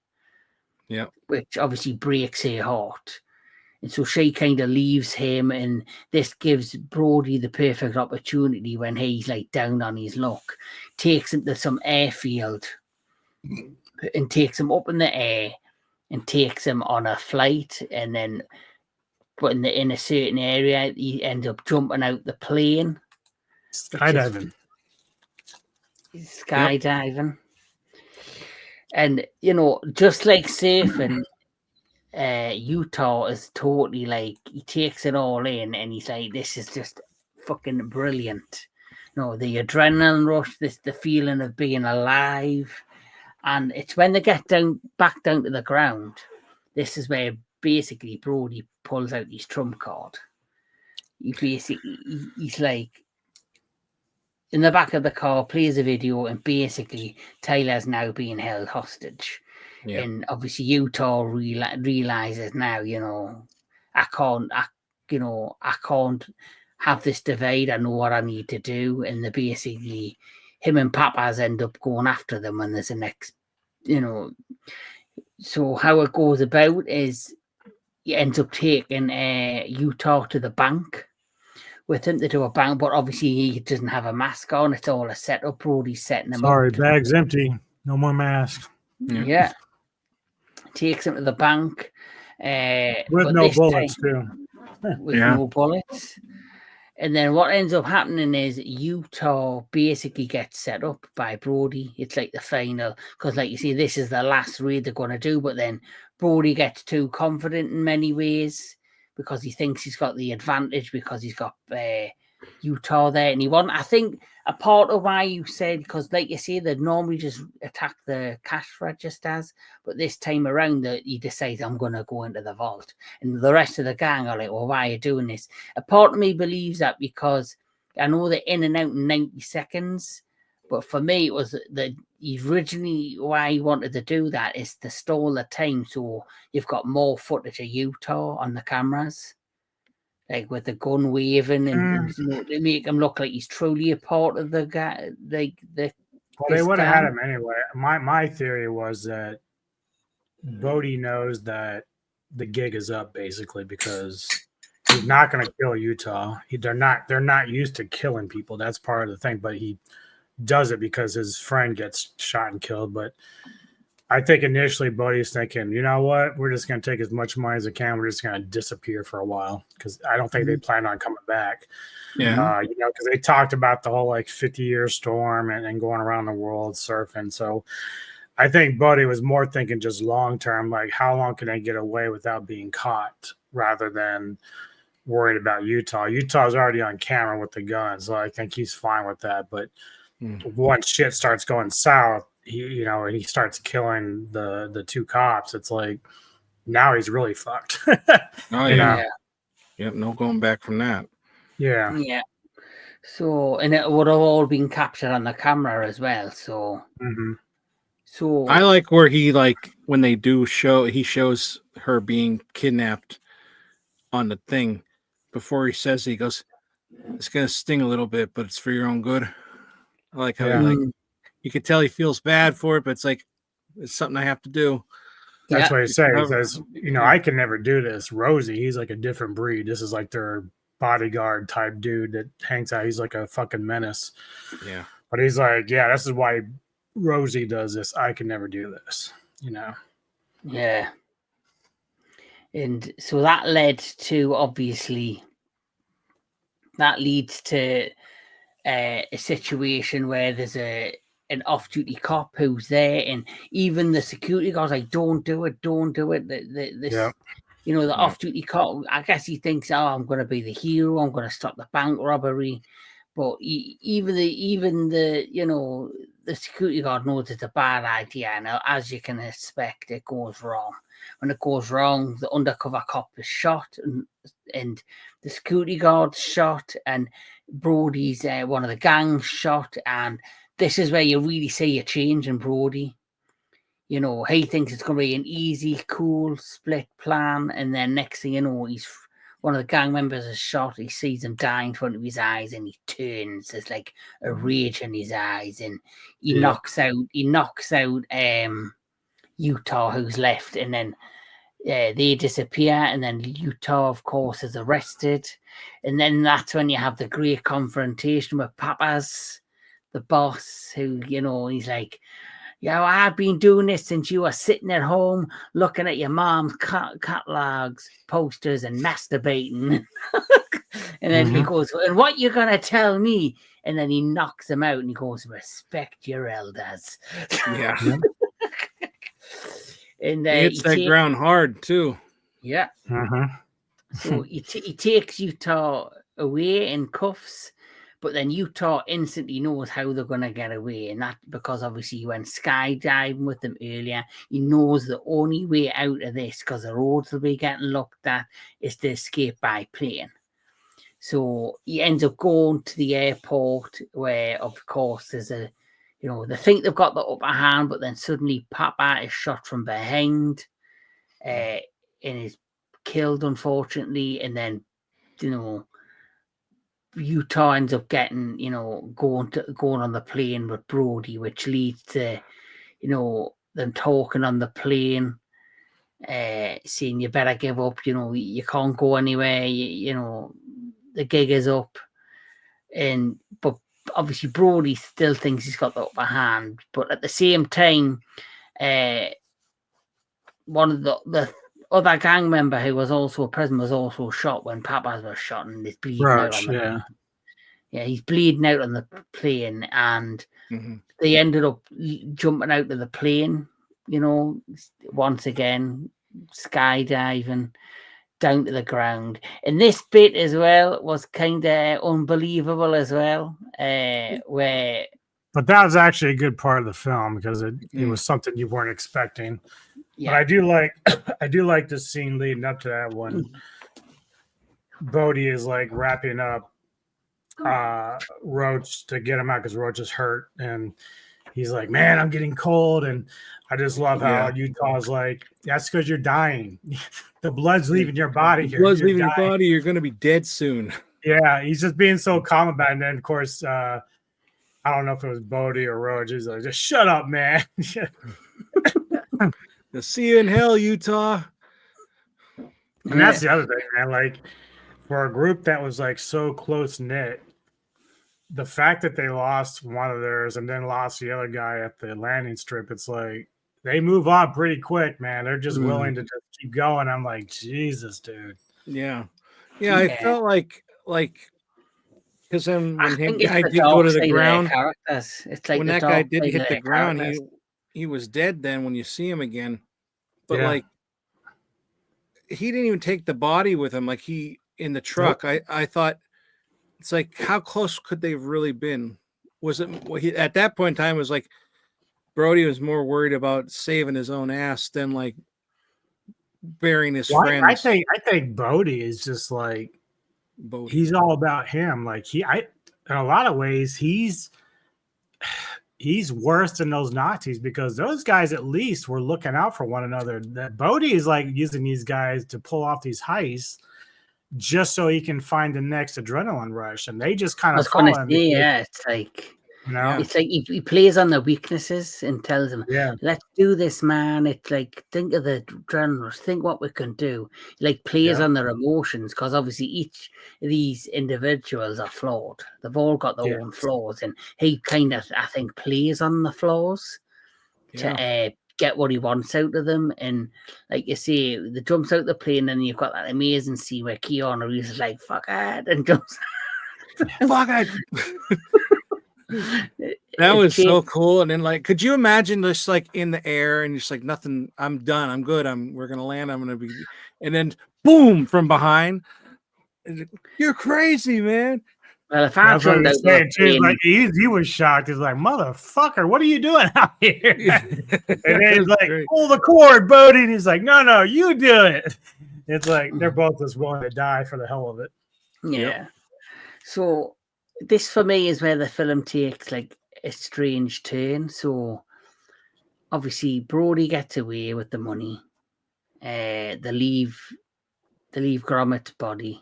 Yeah, which obviously breaks her heart, and so she kind of leaves him, and this gives Brody the perfect opportunity when he's like down on his luck, takes him to some airfield, and takes him up in the air. And takes him on a flight, and then, but in a certain area, he ends up jumping out the plane. Skydiving. Skydiving. And, just like surfing, Utah is totally like, he takes it all in, and he's like, this is just fucking brilliant. The adrenaline rush, the feeling of being alive. And it's when they get back down to the ground, this is where basically Brody pulls out his trump card. He's like in the back of the car, plays a video, and basically Tyler's now being held hostage. Yeah. And obviously Utah realizes now, I can't have this divide. I know what I need to do. And they basically, him and Papas end up going after them, and there's a next, so how it goes about is he ends up taking Utah to the bank with him to do a bank, but obviously he doesn't have a mask on. It's all a setup. Brody's setting him up. Sorry, bag's empty. No more mask. Yeah. Takes him to the bank. With no bullets, too. With no bullets. And then what ends up happening is Utah basically gets set up by Brody. It's like the final, because like you see, this is the last raid they're going to do, but then Brody gets too confident in many ways because he thinks he's got the advantage because he's got Utah there, and I think a part of why you said, because like you say, they'd normally just attack the cash registers, but this time around that he decides I'm going to go into the vault, and the rest of the gang are like, well, why are you doing this? A part of me believes that because I know they're in and out in 90 seconds, but for me it was that originally why he wanted to do that is to stall the time, so you've got more footage of Utah on the cameras. Like with the gun waving and they make him look like he's truly a part of the guy. Well, they would have had him anyway. My theory was that Bodhi knows that the gig is up basically because he's not going to kill Utah. They're not used to killing people. That's part of the thing. But he does it because his friend gets shot and killed. But I think initially Bodhi's thinking, you know what? We're just going to take as much money as we can. We're just going to disappear for a while because I don't think they plan on coming back. Yeah. Because they talked about the whole 50-year storm and going around the world surfing. So I think Bodhi was more thinking just long term, like how long can I get away without being caught rather than worried about Utah. Utah's already on camera with the gun, so I think he's fine with that. But once shit starts going south, and he starts killing the two cops, it's like now he's really fucked. Oh yeah. Yep, no going back from that. Yeah. Yeah. So, and it would have all been captured on the camera as well. So, so I like where he when they do he shows her being kidnapped on the thing before he says he goes, it's gonna sting a little bit, but it's for your own good. I like how you could tell he feels bad for it, but it's it's something I have to do. That's what he says. He says, I can never do this. Rosie, he's like a different breed. This is like their bodyguard type dude that hangs out. He's like a fucking menace. Yeah. But he's like, yeah, this is why Rosie does this. I can never do this, Yeah. And so that led to, obviously, that leads to a situation where there's an off-duty cop who's there, and even the security guard's like, don't do it. The off-duty cop, I guess he thinks, I'm going to be the hero. I'm going to stop the bank robbery. But even the security guard knows it's a bad idea. And as you can expect, it goes wrong. When it goes wrong, the undercover cop is shot, and the security guard's shot, and Brody's one of the gangs shot. And this is where you really see a change in Brody. He thinks it's going to be an easy, cool split plan, and then next thing you know, one of the gang members is shot. He sees him die in front of his eyes, and he turns. There's like a rage in his eyes, and he knocks out Utah, who's left, and then they disappear, and then Utah, of course, is arrested, and then that's when you have the great confrontation with Papas, the boss, who he's like, I've been doing this since you were sitting at home looking at your mom's catalogs, posters, and masturbating. And then he goes, and what you gonna tell me? And then he knocks him out and he goes, respect your elders. Yeah. And he hits that ground hard too. Yeah. So he takes Utah away in cuffs. But then Utah instantly knows how they're going to get away. And that because obviously he went skydiving with them earlier. He knows the only way out of this, because the roads will be getting looked at, is to escape by plane. So he ends up going to the airport where, of course, there's they think they've got the upper hand, but then suddenly Papa is shot from behind and is killed, unfortunately. And then, Utah ends up getting, going on the plane with Brody, which leads to, them talking on the plane, saying you better give up, you can't go anywhere, the gig is up. But obviously Brody still thinks he's got the upper hand, but at the same time, one of the other gang member who was also present was also shot when Papas was shot, and is bleeding out on the he's bleeding out on the plane, and they ended up jumping out of the plane, once again, skydiving. down to the ground. And this bit as well was kind of unbelievable as well, where. But that was actually a good part of the film because it was something you weren't expecting. Yeah. But I do like the scene leading up to that when Bodhi is like wrapping up Roach to get him out because Roach is hurt, and he's like, "Man, I'm getting cold," and I just love how Utah's like, "That's because you're dying. The blood's leaving your body. The blood's leaving your body. You're gonna be dead soon." Yeah, he's just being so calm about it. And then, of course, I don't know if it was Bodhi or Roach. He's like, "Just shut up, man." They'll see you in hell, Utah. And that's the other thing, man. Like, for a group that was like so close knit, the fact that they lost one of theirs and then lost the other guy at the landing strip, it's like they move on pretty quick, man. They're just willing to just keep going. I'm like, Jesus, dude. Yeah. I felt like because then when him guy did go to the ground, it's like when that guy did hit the ground, he was dead. Then when you see him again, but like he didn't even take the body with him. Like he in the truck, I thought it's like how close could they have really been? Was it at that point in time? It was like Brody was more worried about saving his own ass than like burying his friends. I think Bodhi is just like he's all about him. Like in a lot of ways he's worse than those Nazis because those guys at least were looking out for one another. That Bodhi is like using these guys to pull off these heists just so he can find the next adrenaline rush, and they just kind of follow him. It's like. No. It's like he plays on the weaknesses and tells them, let's do this, man. It's like, think of the adrenaline, think what we can do. He like plays on their emotions because obviously each of these individuals are flawed. They've all got their own flaws, and he kind of, I think, plays on the flaws to get what he wants out of them. And like you say, the jumps out the plane, and you've got that amazing scene where Keanu Reeves is like, fuck it, and jumps. Fuck it. That was so cool. And then like, could you imagine just like in the air and just like nothing, I'm done, I'm good, we're gonna land, I'm gonna be, and then boom from behind, you're crazy, man. Well, if I turned out like he was shocked. He's like, motherfucker, what are you doing out here? And then he's like, pull the cord, Bodhi. And he's like, no, you do it. It's like they're both just willing to die for the hell of it. Yeah. So this for me is where the film takes like a strange turn. So obviously Brody gets away with the money. They leave Gromit's body.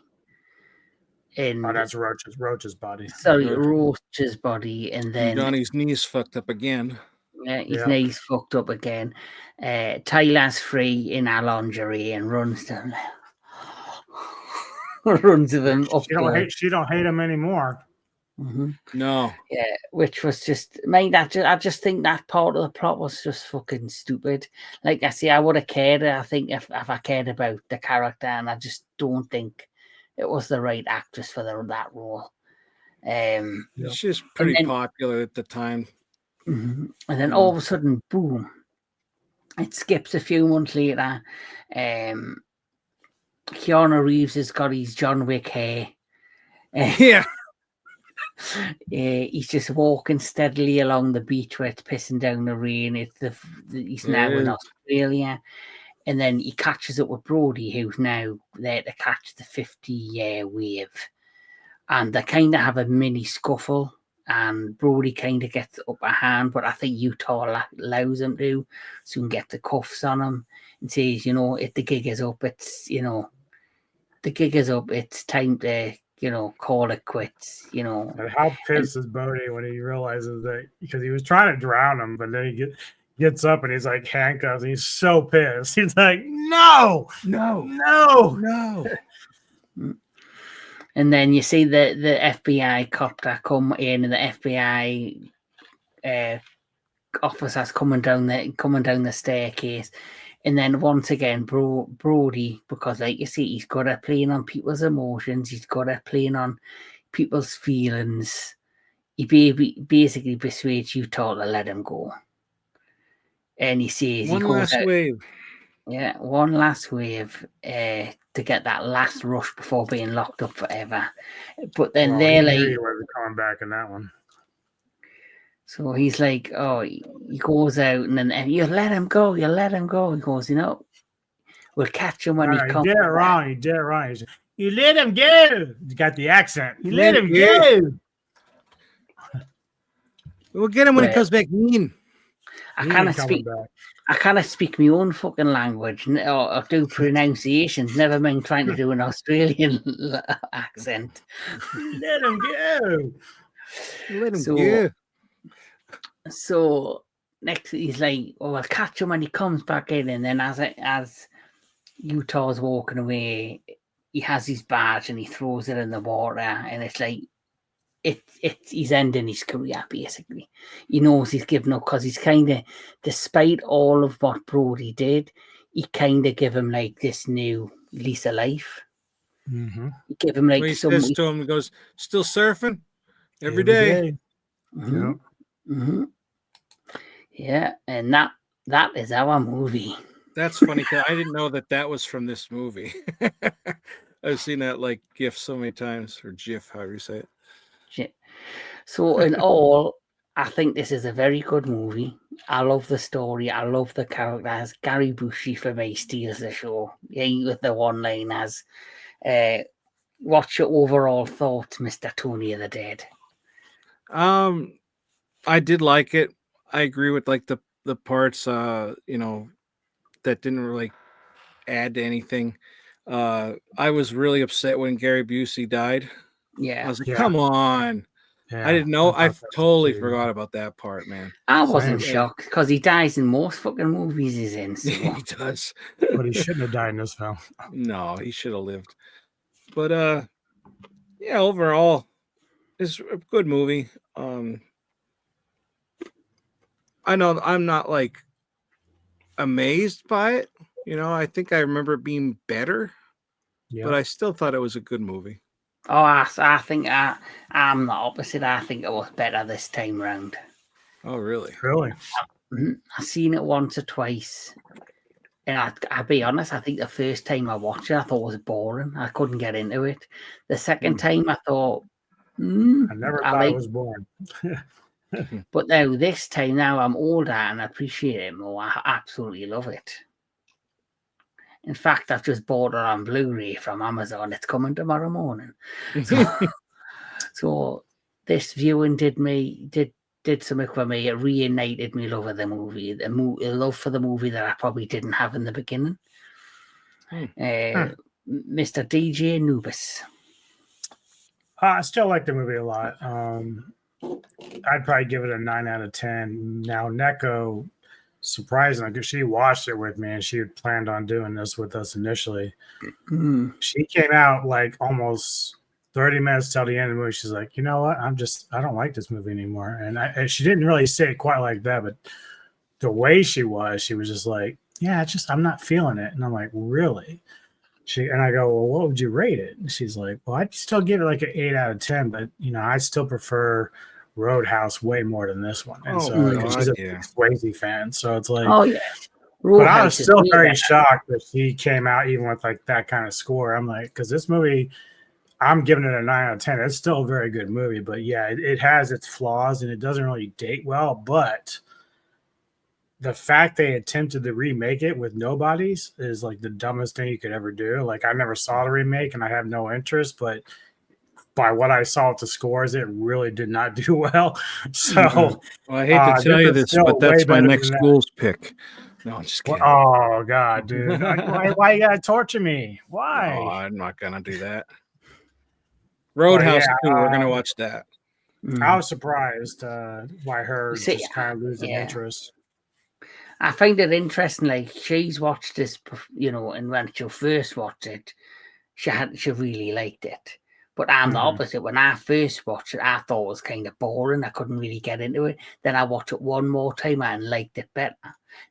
That's Roach's body. Sorry, Roach's body, and then Johnny's knees fucked up again. Yeah, his knees fucked up again. Tyler's free in her lingerie and runs down. Runs with him up. She don't hate him anymore. Mm-hmm. No. Yeah, which was just I just think that part of the plot was just fucking stupid. Like I say, I would have cared. I think if I cared about the character, and I just don't think it was the right actress for that role. She's pretty popular at the time. Mm-hmm. And then all of a sudden, boom! It skips a few months later. Keanu Reeves has got his John Wick hair. He's just walking steadily along the beach where it's pissing down the rain. He's now in Australia, and then he catches up with Brody, who's now there to catch the 50-year wave, and they kind of have a mini scuffle, and Brody kind of gets the upper hand, but I think Utah allows him to, so he can get the cuffs on him and says, if the gig is up, it's time to call it quits, And how pissed is Bodhi when he realizes that, because he was trying to drown him, but then he gets up and he's like handcuffed and he's so pissed. He's like, no. And then you see the FBI copter come in, and the FBI officers coming down the staircase. And then once again, Brody, because like you see, he's good at playing on people's emotions. He's good at playing on people's feelings. He basically persuades Utah to let him go. And he says, One last wave. Yeah, one last wave to get that last rush before being locked up forever. But then Well, they're he knew like, he wasn't coming back in that one. so he's like, oh, he goes out and then you let him go, you let him go. He goes, we'll catch him when he No, comes. did it wrong. He did it wrong. He's, you let him go. You got the accent. You let him Yeah. go. We'll get him when he Well, comes back mean. I He kind ain't of coming speak. back. I kind of speak my own fucking language or do pronunciations. Never mind trying to do an Australian accent. Let him go. Let him So, go. so next he's like, "Oh, I'll catch him when he comes back in." And then as Utah's walking away, he has his badge and he throws it in the water, and it's like he's ending his career basically. He knows he's given up because he's kind of, despite all of what Brody did, he kind of give him like this new lease of life. Mm-hmm. He give him like When he some. says to him, he goes, "Still surfing every day." Mm-hmm, Yep. mm-hmm. Yeah, and that is our movie. That's funny because I didn't know that was from this movie. I've seen that like GIF so many times, or GIF, however you say it. Shit. So in all, I think this is a very good movie. I love the story. I love the characters. Gary Busey for me steals the show. Yeah, with the one-liners. What's your overall thoughts, Mr. Tony of the Dead? I did like it. I agree with like the parts that didn't really add to anything. I was really upset when Gary Busey died. I Yeah, was like, Yeah. come on. Yeah. I didn't know. I thought that totally too. forgot about that part, man. I wasn't Same. shocked because he dies in most fucking movies he's in. So. He does. But he shouldn't have died in this film. No, he should have lived. But yeah, overall, it's a good movie. I know I'm not like amazed by it. I think I remember it being better, Yeah. but I still thought it was a good movie. Oh, I think I'm the opposite. I think it was better this time round. Oh, really? Really? I've seen it once or twice. And I'll be honest, I think the first time I watched it, I thought it was boring. I couldn't get into it. The second time, I thought, I never thought like it was boring. But now, this time, now I'm older and I appreciate it more. I absolutely love it. In fact, I've just bought it on Blu-ray from Amazon. It's coming tomorrow morning. So this viewing did something for me. It reunited me love of the movie. A love for the movie that I probably didn't have in the beginning. Mr. DJ Anubis. I still like the movie a lot. I'd probably give it a 9 out of 10. Now, Neko, surprisingly, because she watched it with me and she had planned on doing this with us initially. She came out like almost 30 minutes till the end of the movie. She's like, you know what? I don't like this movie anymore. And she didn't really say it quite like that, but the way she was just like, yeah, I'm not feeling it. And I'm like, really? And I go, well, what would you rate it? And she's like, well, I'd still give it like an 8 out of 10, but I still prefer Roadhouse way more than this one. And she's a Swayze fan. So it's like, oh yeah. But I was still very shocked that she came out even with like that kind of score. I'm like, because this movie, I'm giving it a 9 out of 10. It's still a very good movie, but yeah, it has its flaws and it doesn't really date well. But the fact they attempted to remake it with nobodies is like the dumbest thing you could ever do. Like, I never saw the remake and I have no interest, but by what I saw at the scores, it really did not do well. So well, I hate to tell you this, but that's my next Ghouls pick. No, I'm just kidding. Oh God, dude! why you gotta torture me? Why? No, I'm not gonna do that. Roadhouse 2, we're gonna watch that. I was surprised by her just kind of losing interest. I find it interesting. Like, she's watched this, and when she first watched it, she really liked it. But I'm the opposite. When I first watched it, I thought it was kind of boring. I couldn't really get into it. Then I watched it one more time and liked it better.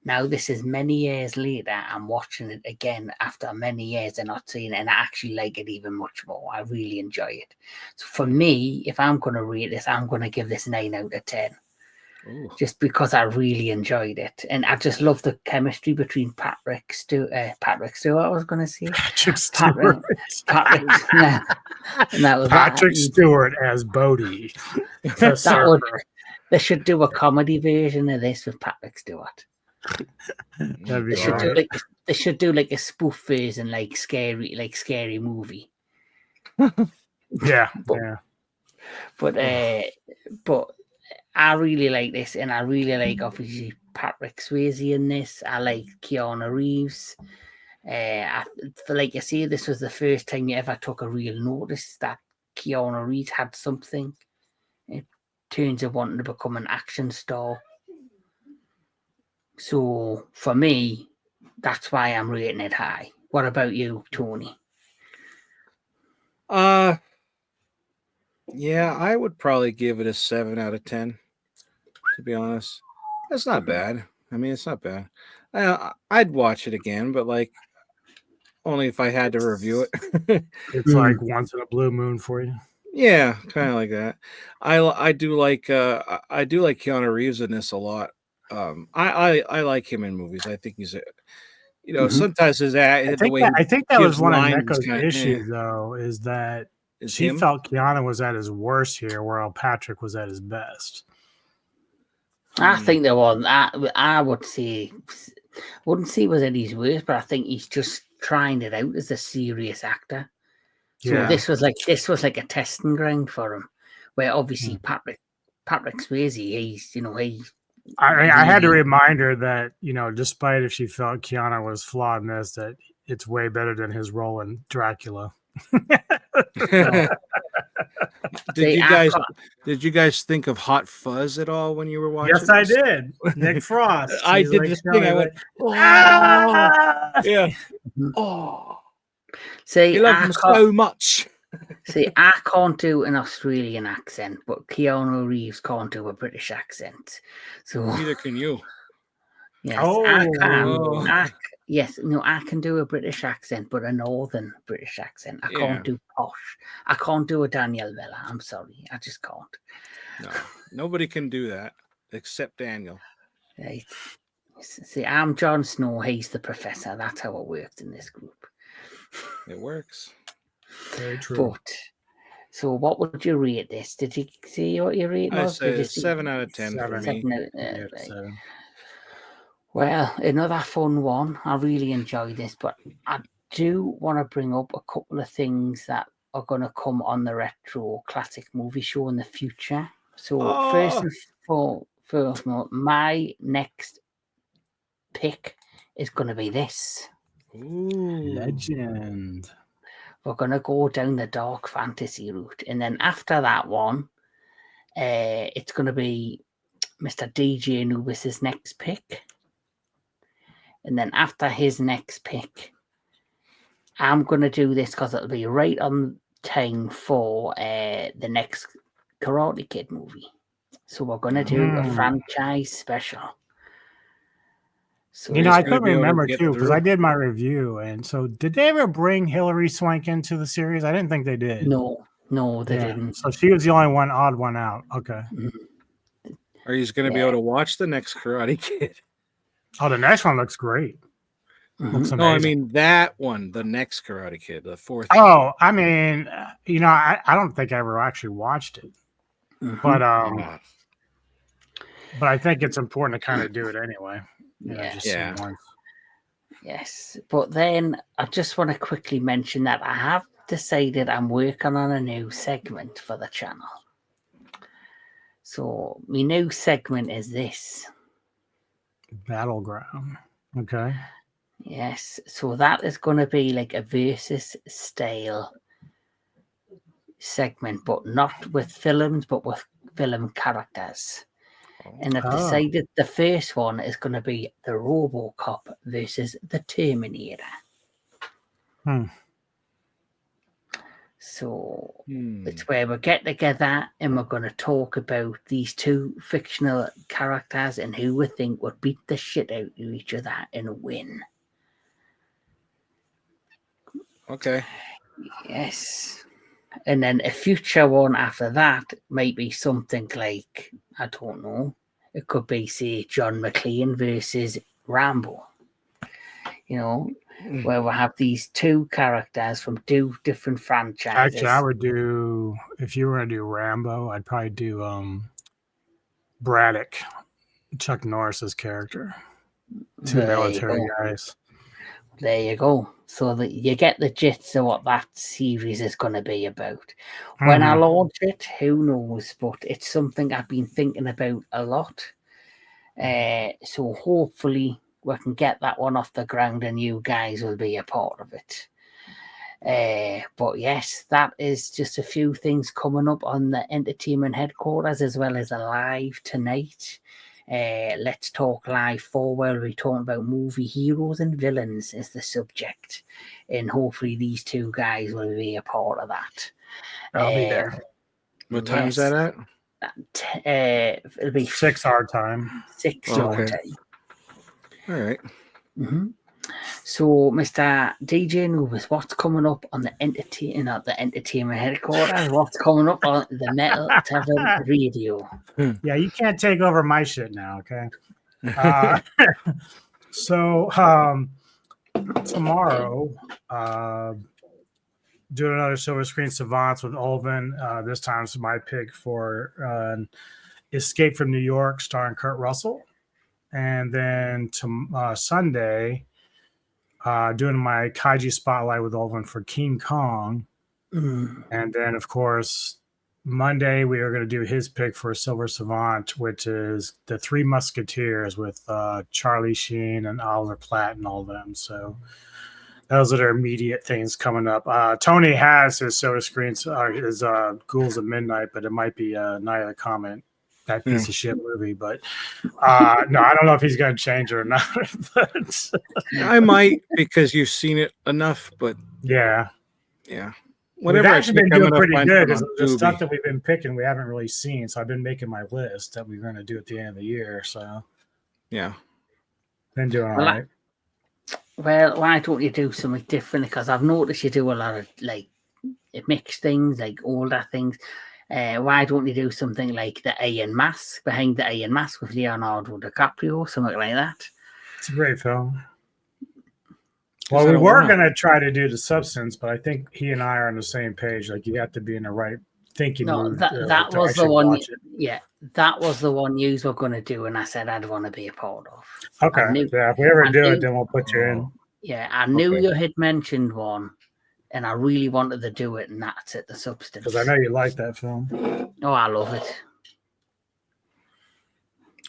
Now, this is many years later. I'm watching it again after many years and not seeing it, and I actually like it even much more. I really enjoy it. So for me, if I'm going to rate this, I'm going to give this 9 out of 10. Ooh. just because I really enjoyed it, and I just love the chemistry between Patrick Stewart. I was going to say Patrick Stewart. Patrick. No, that was Patrick Stewart as Bodie. The surfer. They should do a comedy version of this with Patrick Stewart. That'd be They should great. they should do like a spoof version, like scary movie. Yeah, But, yeah. but I really like this, and I really like obviously Patrick Swayze in this. I like Keanu Reeves. Like I say, this was the first time you ever took a real notice that Keanu Reeves had something in terms of wanting to become an action star. So for me, that's why I'm rating it high. What about you, Tony? Yeah, I would probably give it a 7 out of 10. To be honest, that's not bad. I mean, it's not bad. I'd watch it again, but like only if I had to review it. It's like once in a blue moon for you. Yeah, kind of like that. I do like Keanu Reeves in this a lot. I like him in movies. I think he's sometimes his I think that was one of Neko's issues though, is that she felt Keanu was at his worst here, while Patrick was at his best. I think there was. I wouldn't say he was at his worst, but I think he's just trying it out as a serious actor. So Yeah. this was like a testing ground for him, where obviously Patrick Swayze, I had to remind her that, despite if she felt Keanu was flawed in this, that it's way better than his role in Dracula. Did you guys think of Hot Fuzz at all when you were watching? Yes, I did. Nick Frost. I did this thing. I went, yeah. Oh, see, he loved him so much. See, I can't do an Australian accent, but Keanu Reeves can't do a British accent. So neither can you. Yes, I can. I can do a British accent, but a northern British accent. I can't do posh. I can't do a Daniel Villa. I'm sorry, I just can't. No, nobody can do that except Daniel. Right. See, I'm Jon Snow. He's the professor. That's how it works in this group. It works. Very true. But so, what would you rate this? Did you see what your rate was? I say 7 out of 10 for me. Right. Well, another fun one. I really enjoyed this, but I do want to bring up a couple of things that are going to come on the Retro Classic Movie Show in the future. So first and foremost, my next pick is going to be this. Ooh. Legend. We're going to go down the dark fantasy route. And then after that one, it's going to be Mr. DJ Anubis' next pick. And then after his next pick, I'm going to do this because it'll be right on time for the next Karate Kid movie. So we're going to do a franchise special. So I couldn't remember too, because I did my review. And so did they ever bring Hilary Swank into the series? I didn't think they did. No, they didn't. So she was the only odd one out. Okay. Are you going to be able to watch the next Karate Kid? Oh, the next one looks great. Looks amazing. No, I mean that one, the next Karate Kid, the fourth. Oh, I mean, I don't think I ever actually watched it, but I think it's important to kind of do it anyway. Yes, but then I just want to quickly mention that I have decided I'm working on a new segment for the channel. So my new segment is this. Battleground. Okay. Yes, so that is going to be like a versus style segment, but not with films, but with film characters. And I've decided the first one is going to be the RoboCop versus the Terminator. So it's where we get together and we're going to talk about these two fictional characters and who we think would beat the shit out of each other and win. Okay. Yes. And then a future one after that might be something like, I don't know, It could be, say, John McClane versus Rambo. You know, where we have these two characters from two different franchises. Actually, I would do, if you were going to do Rambo, I'd probably do Braddock, Chuck Norris's character. Two military guys. There you go. So that you get the gist of what that series is going to be about. When I launch it, who knows? But it's something I've been thinking about a lot. So hopefully we can get that one off the ground and you guys will be a part of it. But yes, that is just a few things coming up on the entertainment headquarters, as well as a live tonight. Let's Talk Live 4, where we're talking about movie heroes and villains is the subject. And hopefully these two guys will be a part of that. I'll be there. What time is that at? It'll be 6 our time. 6 your time. All right. Mm-hmm. So, Mr. DJ Anubis, what's coming up on the entertainment headquarters? What's coming up on the Metal Tavern Radio? Yeah, you can't take over my shit now, okay? So, tomorrow, doing another Silver Screen Savants with Ulvin. This time it's my pick for Escape from New York, starring Kurt Russell. And then Sunday, doing my Kaiji Spotlight with Ulvin for King Kong. And then, of course, Monday, we are going to do his pick for Silver Savant, which is The Three Musketeers with Charlie Sheen and Oliver Platt and all of them. So those are their immediate things coming up. Tony has his Silver Screens, his Ghouls of Midnight, but it might be Night of the Comet, that piece of shit movie. But no, I don't know if he's going to change it or not. But I might, because you've seen it enough, but yeah. Whatever. We've actually been doing pretty good because the stuff that we've been picking we haven't really seen. So I've been making my list that we're going to do at the end of the year. So yeah, been doing all right. Well, why don't you do something different? Because I've noticed you do a lot of like mixed things, like older things. Why don't you do something like the Iron Mask, Behind the Iron Mask with Leonardo DiCaprio, something like that? It's a great film. Well, we were going to try to do The Substance, but I think he and I are on the same page. Like, you have to be in the right thinking mood. That was the one. Yeah, that was the one you were going to do, and I said I'd want to be a part of. Okay. If we ever do it, then we'll put you in. Yeah, I knew you had mentioned one, and I really wanted to do it, and that's it, The Substance. Because I know you like that film. Oh, I love it.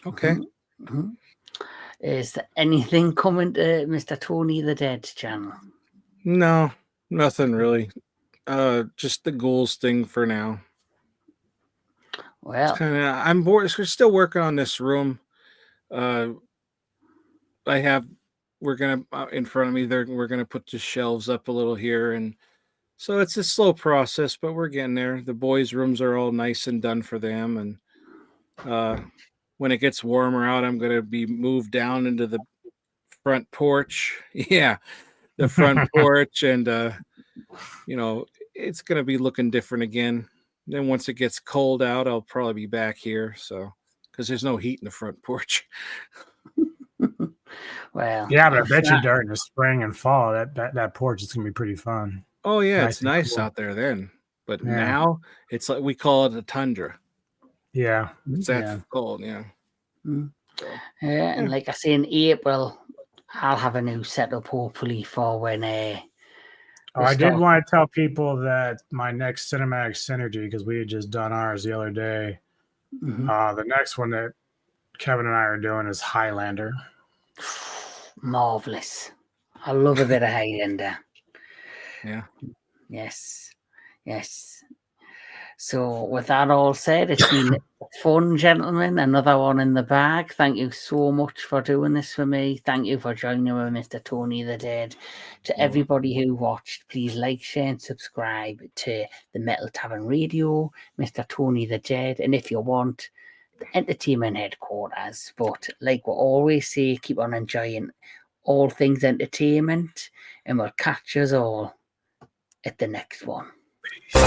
Okay. Mm-hmm. Is there anything coming to Mr. Tony the Dead channel? No, nothing really. Just the Ghouls thing for now. Well, I'm bored. We're still working on this room. We're gonna in front of me there. We're gonna put the shelves up a little here, and so it's a slow process, but we're getting there. The boys' rooms are all nice and done for them, and when it gets warmer out, I'm gonna be moved down into the front porch. Yeah, the front porch, and it's gonna be looking different again. Then once it gets cold out, I'll probably be back here. So, because there's no heat in the front porch. Well, yeah, but I bet you during the spring and fall that porch is gonna be pretty fun. Oh yeah, it's nice out there then. But now it's like we call it a tundra. Yeah, it's that cold. Yeah. And like I say, in April, I'll have a new setup hopefully for when. I did want to tell people that my next cinematic synergy, because we had just done ours the other day. The next one that Kevin and I are doing is Highlander. Marvelous. I love a bit of Highlander. Yeah. Yes. So with that all said, it's been fun, gentlemen. Another one in the bag. Thank you so much for doing this for me. Thank you for joining me, Mr. Tony the Dead. To everybody who watched, please like, share, and subscribe to the Metal Tavern Radio, Mr. Tony the Dead, and if you want, the entertainment headquarters. But like we always say, keep on enjoying all things entertainment, and we'll catch us all at the next one. Peace.